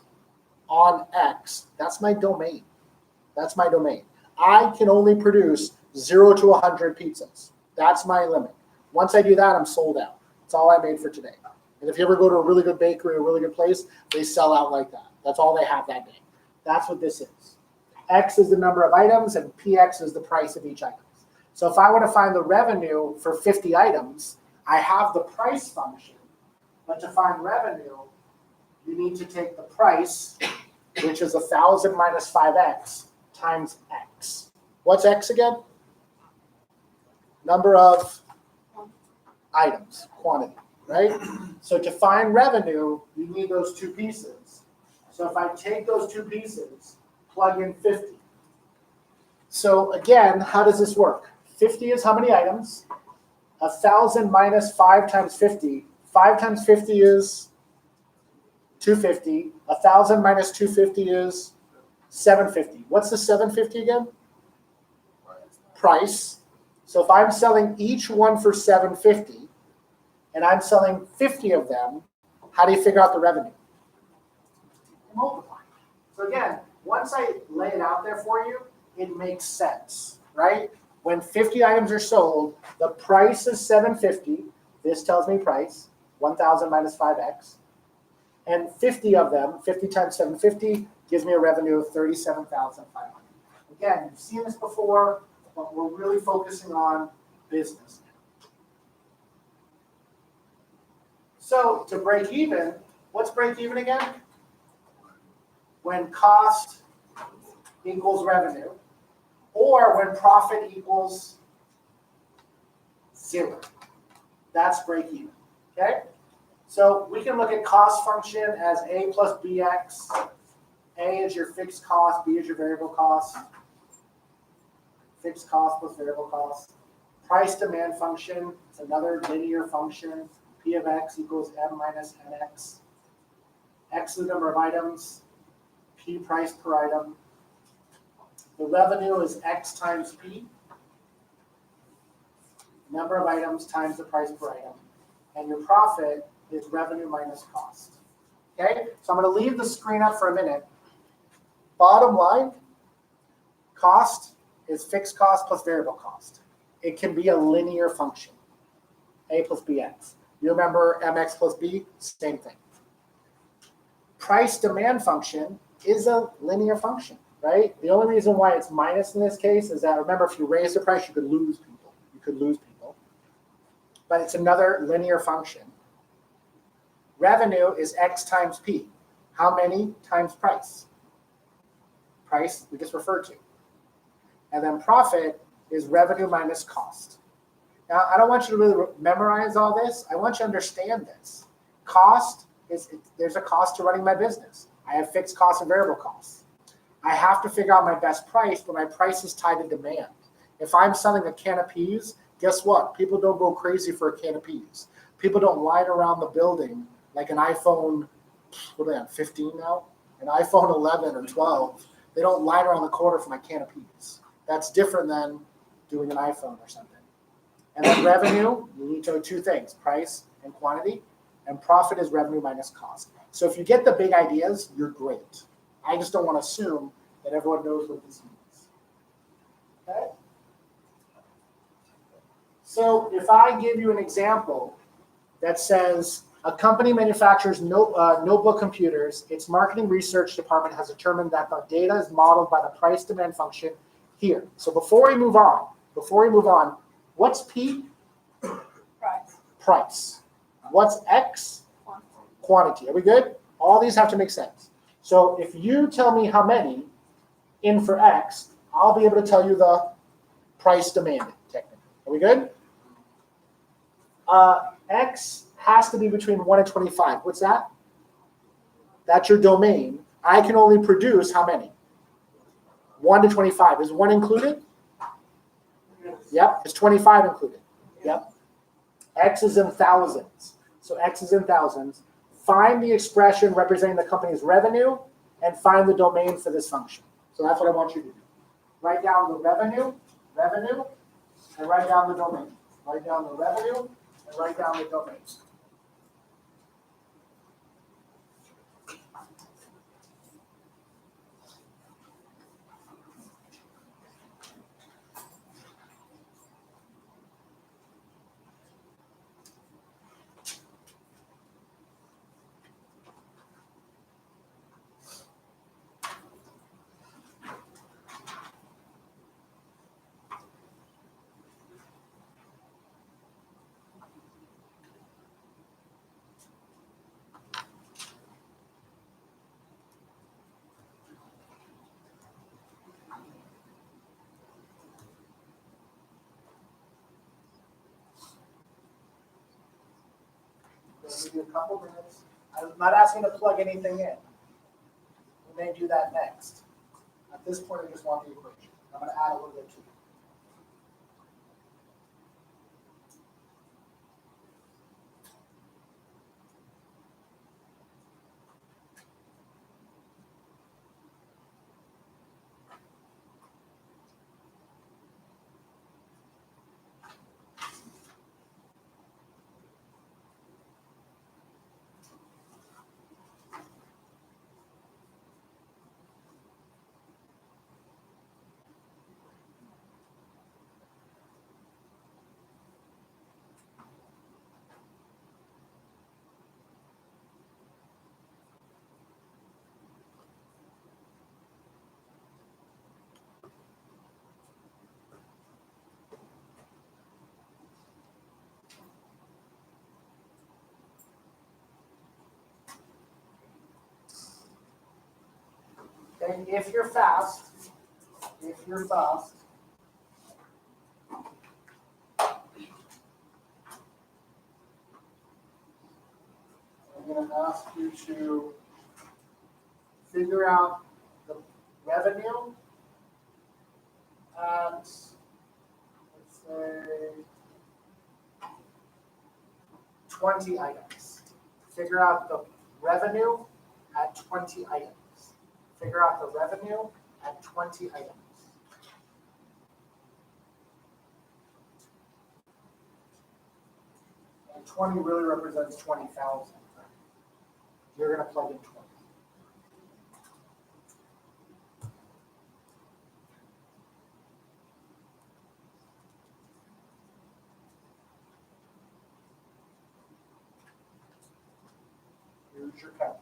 on X. That's my domain. That's my domain. I can only produce 0 to 100 pizzas. That's my limit. Once I do that, I'm sold out. That's all I made for today. And if you ever go to a really good bakery, a really good place, they sell out like that. That's all they have that day. That's what this is. X is the number of items, and PX is the price of each item. So if I want to find the revenue for 50 items, I have the price function. But to find revenue, you need to take the price, which is 1,000 minus 5X, times X. What's X again? Number of items, quantity, right? So to find revenue, you need those two pieces. So if I take those two pieces, plug in 50. So again, how does this work? 50 is how many items? 1,000 minus 5 times 50. 5 times 50 is 250. 1,000 minus 250 is 750. What's the 750 again? Price. So if I'm selling each one for 750, and I'm selling 50 of them, how do you figure out the revenue? Multiply. So again, once I lay it out there for you, it makes sense, right? When 50 items are sold, the price is 750. This tells me price, 1,000 minus 5X. And 50 of them, 50 times 750, gives me a revenue of 37,500. Again, you've seen this before, but we're really focusing on business now. So to break even, what's break even again? When cost equals revenue, or when profit equals 0. That's break even, okay? So we can look at cost function as A plus BX. A is your fixed cost, B is your variable cost. Fixed cost plus variable cost. Price demand function, it's another linear function. P of X equals M minus NX. X is the number of items, P price per item. The revenue is X times P. Number of items times the price per item. And your profit is revenue minus cost. Okay, so I'm going to leave the screen up for a minute. Bottom line, cost is fixed cost plus variable cost. It can be a linear function, A plus BX. You remember MX plus B? Same thing. Price demand function is a linear function, right? The only reason why it's minus in this case is that, remember, if you raise the price, you could lose people. You could lose people. But it's another linear function. Revenue is X times P. How many times price? Price we just referred to. And then profit is revenue minus cost. Now, I don't want you to really memorize all this. I want you to understand this. Cost there's a cost to running my business. I have fixed costs and variable costs. I have to figure out my best price, but my price is tied to demand. If I'm selling a can of peas, guess what? People don't go crazy for a can of peas. People don't line around the building like an iPhone, what are they on, 15 now? An iPhone 11 or 12. They don't line around the corner for my can of peas. That's different than doing an iPhone or something. And then revenue, you need to know two things, price and quantity, and profit is revenue minus cost. So if you get the big ideas, you're great. I just don't want to assume that everyone knows what this means. Okay? So if I give you an example that says a company manufactures notebook computers, its marketing research department has determined that the data is modeled by the price demand function here. So before we move on, what's P? Price. What's X? Quantity. Are we good? All these have to make sense. So if you tell me how many in for X, I'll be able to tell you the price demanded, technically. Are we good? X has to be between 1 and 25. What's that? That's your domain. I can only produce how many? 1 to 25. Is 1 included? Yep. Is 25 included? Yep. X is in thousands. So X is in thousands. Find the expression representing the company's revenue and find the domain for this function. So that's what I want you to do. Write down the revenue, and write down the domain. Write down the revenue, and write down the domain. We'll give you a couple minutes. I'm not asking to plug anything in. We may do that next. At this point, I just want the equation. I'm going to add a little bit to it. Okay, if you're fast, I'm going to ask you to figure out the revenue at, let's say, 20 items. Figure out the revenue at 20 items. Figure out the revenue at 20 items. And 20 really represents 20,000. You're going to plug in 20. Here's your count.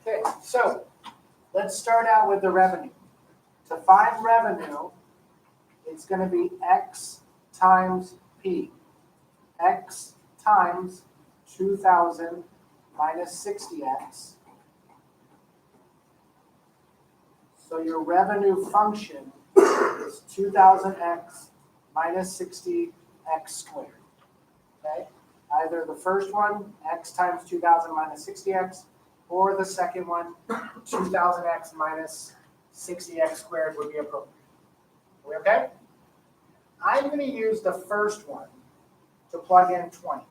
Okay, so let's start out with the revenue. To find revenue, it's going to be X times P. X times 2,000 minus 60X. So your revenue function is 2,000X minus 60X squared. Okay? Either the first one, X times 2,000 minus 60X, or the second one, 2,000X minus 60X squared would be appropriate. Are we okay? I'm going to use the first one to plug in 20.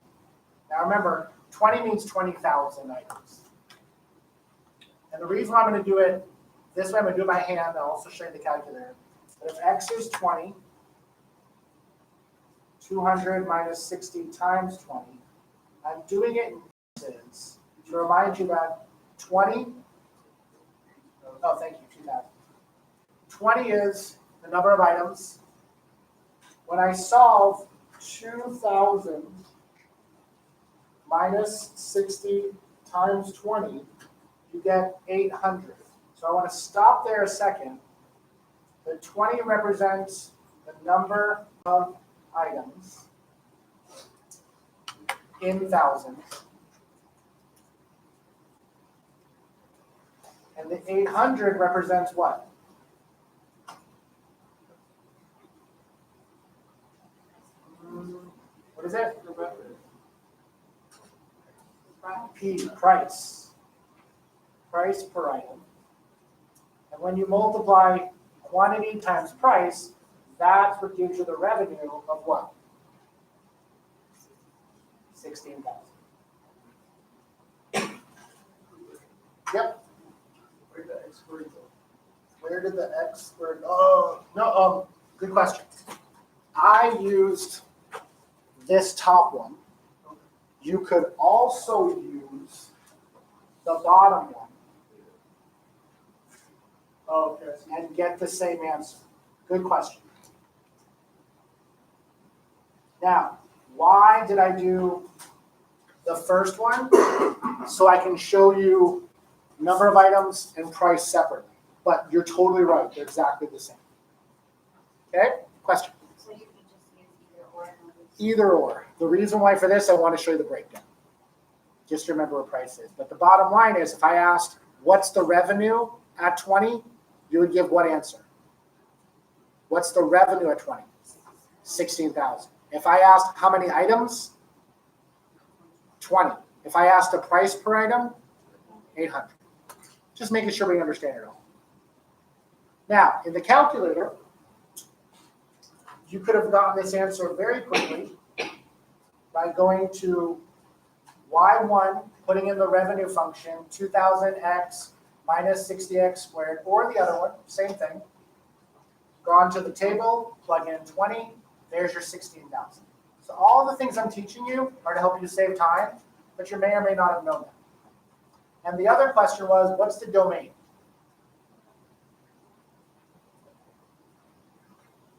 Now remember, 20 means 20,000 items. And the reason why I'm going to do it this way, I'm going to do it by hand. I'll also show you the calculator. But if X is 20, 200 minus 60 times 20, I'm doing it in pieces to remind you that 20, oh, thank you, 2,000. 20 is the number of items. When I solve 2,000 minus 60 times 20, you get 800. So I want to stop there a second. The 20 represents the number of items in thousands. And the 800 represents what? What is it? P, price. Price per item. And when you multiply quantity times price, that's what gives you the revenue of what? 16,000. Yep. Where did the X squared go? Where did the X squared? Oh, no, good question. I used this top one. You could also use the bottom one. Oh, okay. And get the same answer. Good question. Now, why did I do the first one? So I can show you number of items and price separately. But you're totally right. They're exactly the same. Okay? Question? So you could just use either or. Either or. The reason why for this, I want to show you the breakdown. Just remember what price is. But the bottom line is, if I asked, what's the revenue at 20? You would give what answer? What's the revenue at 20? 16,000. If I asked how many items? 20. If I asked the price per item? 800. Just making sure we understand it all. Now, in the calculator, you could have gotten this answer very quickly by going to Y1, putting in the revenue function, 2,000x minus 60x squared, or the other one, same thing. Gone to the table, plug in 20, there's your 16,000. So all the things I'm teaching you are to help you save time, but you may or may not have known that. And the other question was, what's the domain?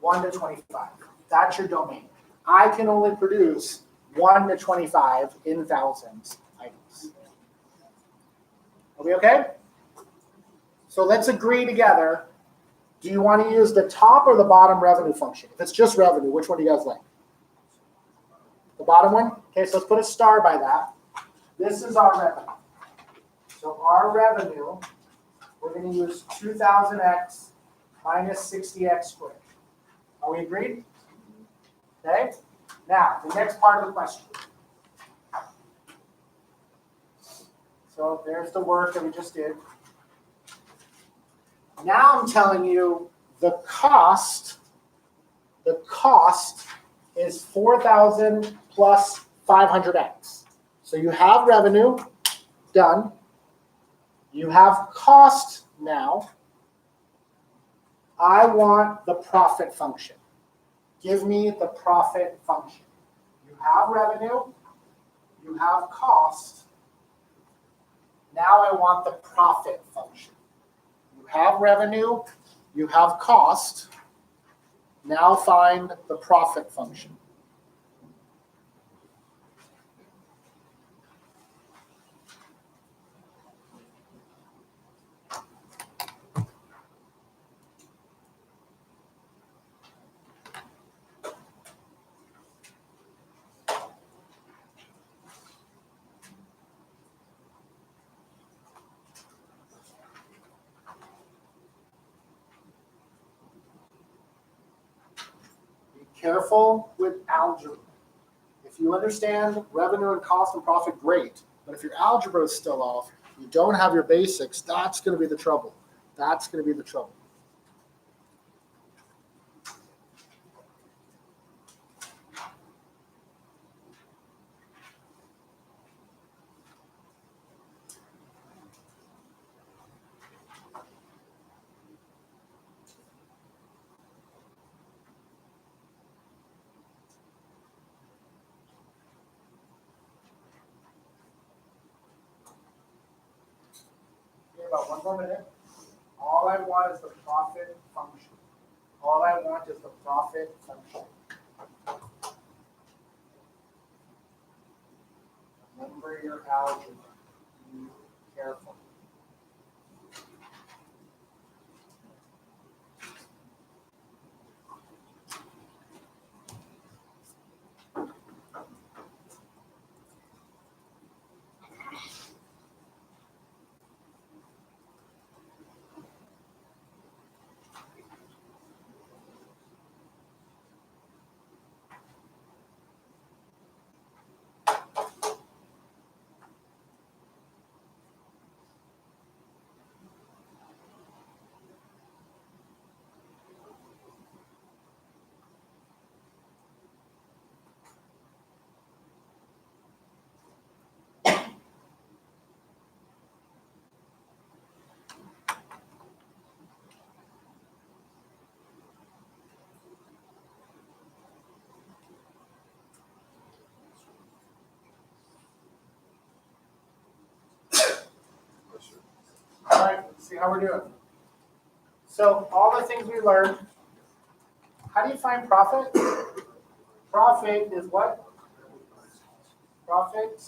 1 to 25. That's your domain. I can only produce 1 to 25 in thousands items. Are we okay? So let's agree together. Do you want to use the top or the bottom revenue function? If it's just revenue, which one do you guys like? The bottom one? Okay, so let's put a star by that. This is our revenue. So our revenue, we're going to use 2000x minus 60x squared. Are we agreed? Okay. Now, the next part of the question. So there's the work that we just did. Now I'm telling you the cost is 4,000 plus 500x. So you have revenue, done. You have cost now. I want the profit function. Give me the profit function. You have revenue, you have cost. Now I want the profit function. You have revenue, you have cost. Now find the profit function. Careful with algebra. If you understand revenue and cost and profit, great. But if your algebra is still off, you don't have your basics, that's going to be the trouble. That's going to be the trouble. About 1 more minute. All I want is the profit function. All I want is the profit function. Remember your algebra. Be careful. All right, let's see how we're doing. So all the things we learned, how do you find profit? Profit is what? Profit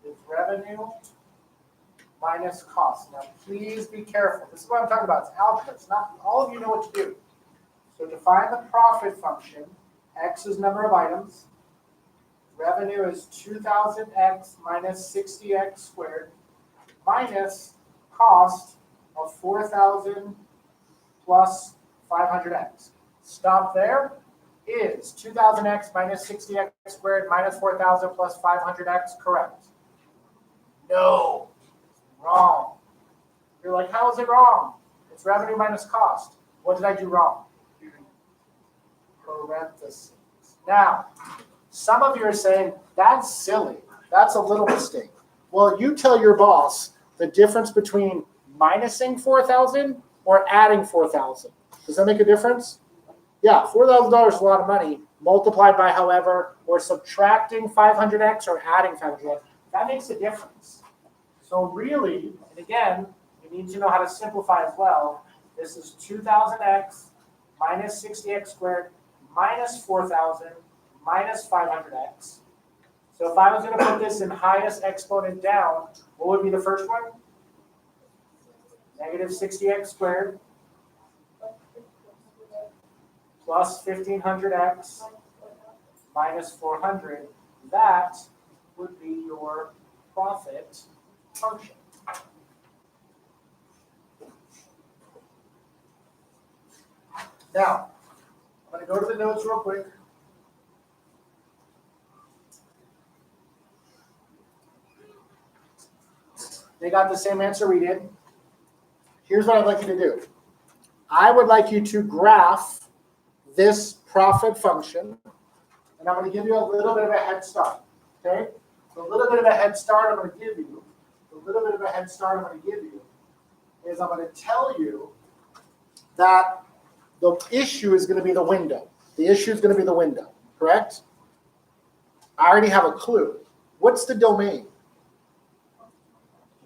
is revenue minus cost. Now please be careful. This is what I'm talking about. It's algebra. It's not all of you know what to do. So define the profit function. X is number of items. Revenue is 2000x minus 60x squared minus cost of 4,000 plus 500x. Stop there. Is 2000x minus 60x squared minus 4,000 plus 500x correct? No. Wrong. You're like, how is it wrong? It's revenue minus cost. What did I do wrong? Parentheses. Now, some of you are saying, that's silly. That's a little mistake. Well, you tell your boss the difference between minusing 4,000 or adding 4,000. Does that make a difference? Yeah, $4,000 is a lot of money. multiplied by however, or subtracting 500x or adding 500x, that makes a difference. So really, and again, you need to know how to simplify as well. This is 2000x minus 60x squared minus 4000 minus 500x. So if I was going to put this in highest exponent down, what would be the first one? Negative 60x squared plus 1500x minus 400. That would be your profit function. Now, I'm going to go to the notes real quick. They got the same answer we did. Here's what I'd like you to do. I would like you to graph this profit function, and I'm going to give you a little bit of a head start, okay? So a little bit of a head start I'm going to give you, is I'm going to tell you that the issue is going to be the window. The issue is going to be the window, correct? I already have a clue. What's the domain?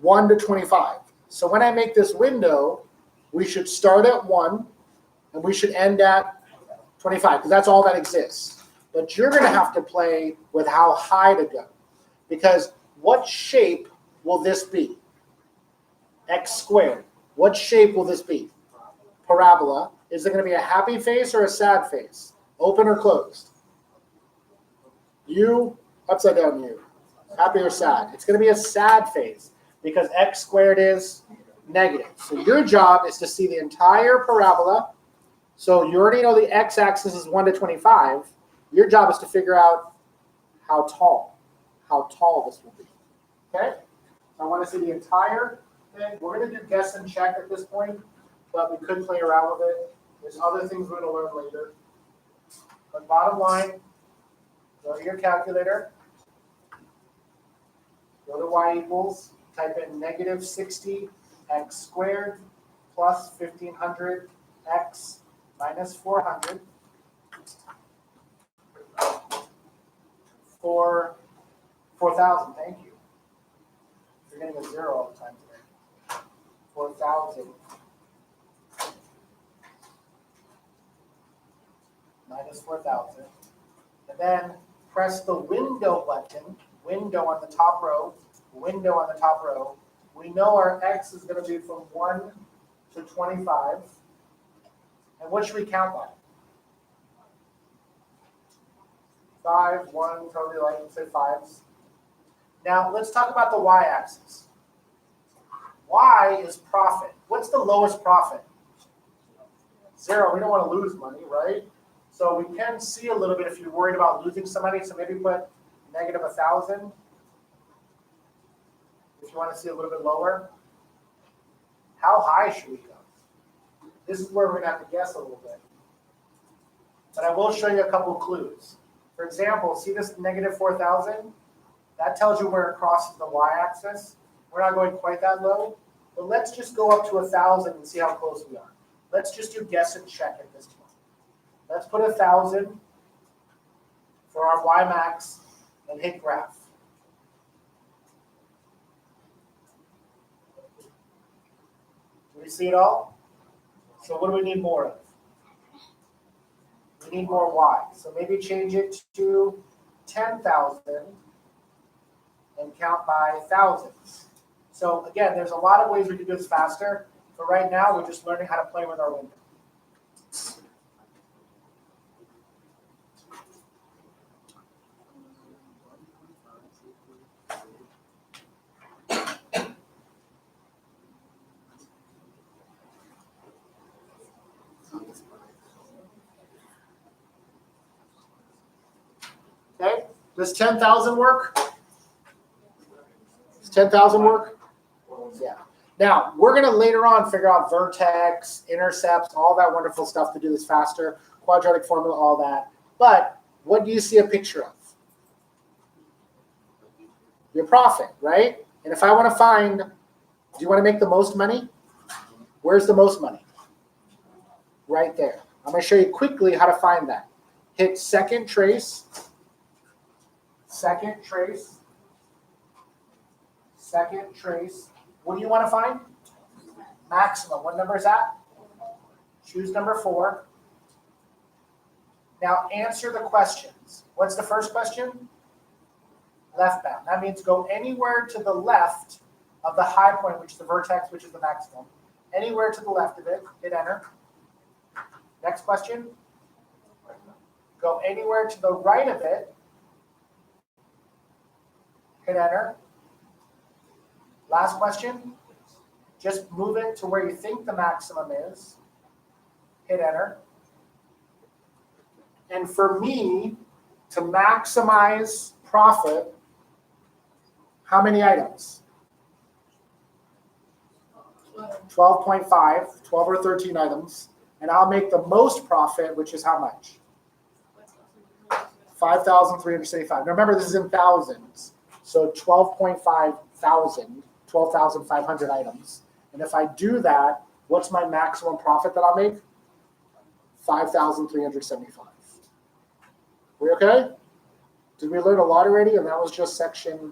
1 to 25. So when I make this window, we should start at 1 and we should end at 25 because that's all that exists. But you're going to have to play with how high to go because what shape will this be? X squared. What shape will this be? Parabola. Is it going to be a happy face or a sad face? Open or closed? You, upside down you. Happy or sad? It's going to be a sad face because x squared is negative. So your job is to see the entire parabola. So you already know the x-axis is 1 to 25. Your job is to figure out how tall this will be. Okay? I want to see the entire thing. We're going to do guess and check at this point, but we could play around with it. There's other things we're going to learn later. But bottom line, go to your calculator. Go to y equals. Type in negative 60x squared plus 1500x minus 400 for 4,000. Thank you. You're getting a 0 all the time today. 4,000 minus 4,000. And then press the window button, window on the top row. Window on the top row. We know our x is going to be from 1 to 25. And what should we count by? 5, 1, totally like, let's say 5s. Now, let's talk about the y-axis. Y is profit. What's the lowest profit? 0. We don't want to lose money, right? So we can see a little bit if you're worried about losing some money. So maybe put negative 1,000. If you want to see a little bit lower, how high should we go? This is where we're going to have to guess a little bit. But I will show you a couple clues. For example, see this negative 4,000? That tells you where it crosses the y-axis. We're not going quite that low, but let's just go up to 1,000 and see how close we are. Let's just do guess and check at this point. Let's put 1,000 for our y max and hit graph. Do we see it all? So what do we need more of? We need more y. So maybe change it to 10,000 and count by thousands. So again, there's a lot of ways we can do this faster. But right now, we're just learning how to play with our window. Okay, does 10,000 work? Does 10,000 work? Yeah. Now, we're going to later on figure out vertex, intercepts, all that wonderful stuff to do this faster, quadratic formula, all that. But what do you see a picture of? Your profit, right? And if I want to find, do you want to make the most money? Where's the most money? Right there. I'm going to show you quickly how to find that. hit second trace, second trace, second trace. What do you want to find? Maximum. What number is that? Choose number 4. Now answer the questions. What's the first question? Left bound. That means go anywhere to the left of the high point, which is the vertex, which is the maximum. Anywhere to the left of it, hit enter. Next question. Go anywhere to the right of it, hit enter. Last question. Just move it to where you think the maximum is, hit enter. And for me, to maximize profit, how many items? 12.5, 12 or 13 items. And I'll make the most profit, which is how much? 5,375. Now remember, this is in thousands. So 12.5 thousand, 12,500 items. And if I do that, what's my maximum profit that I'll make? 5,375. We okay? Did we learn a lot already? And that was just section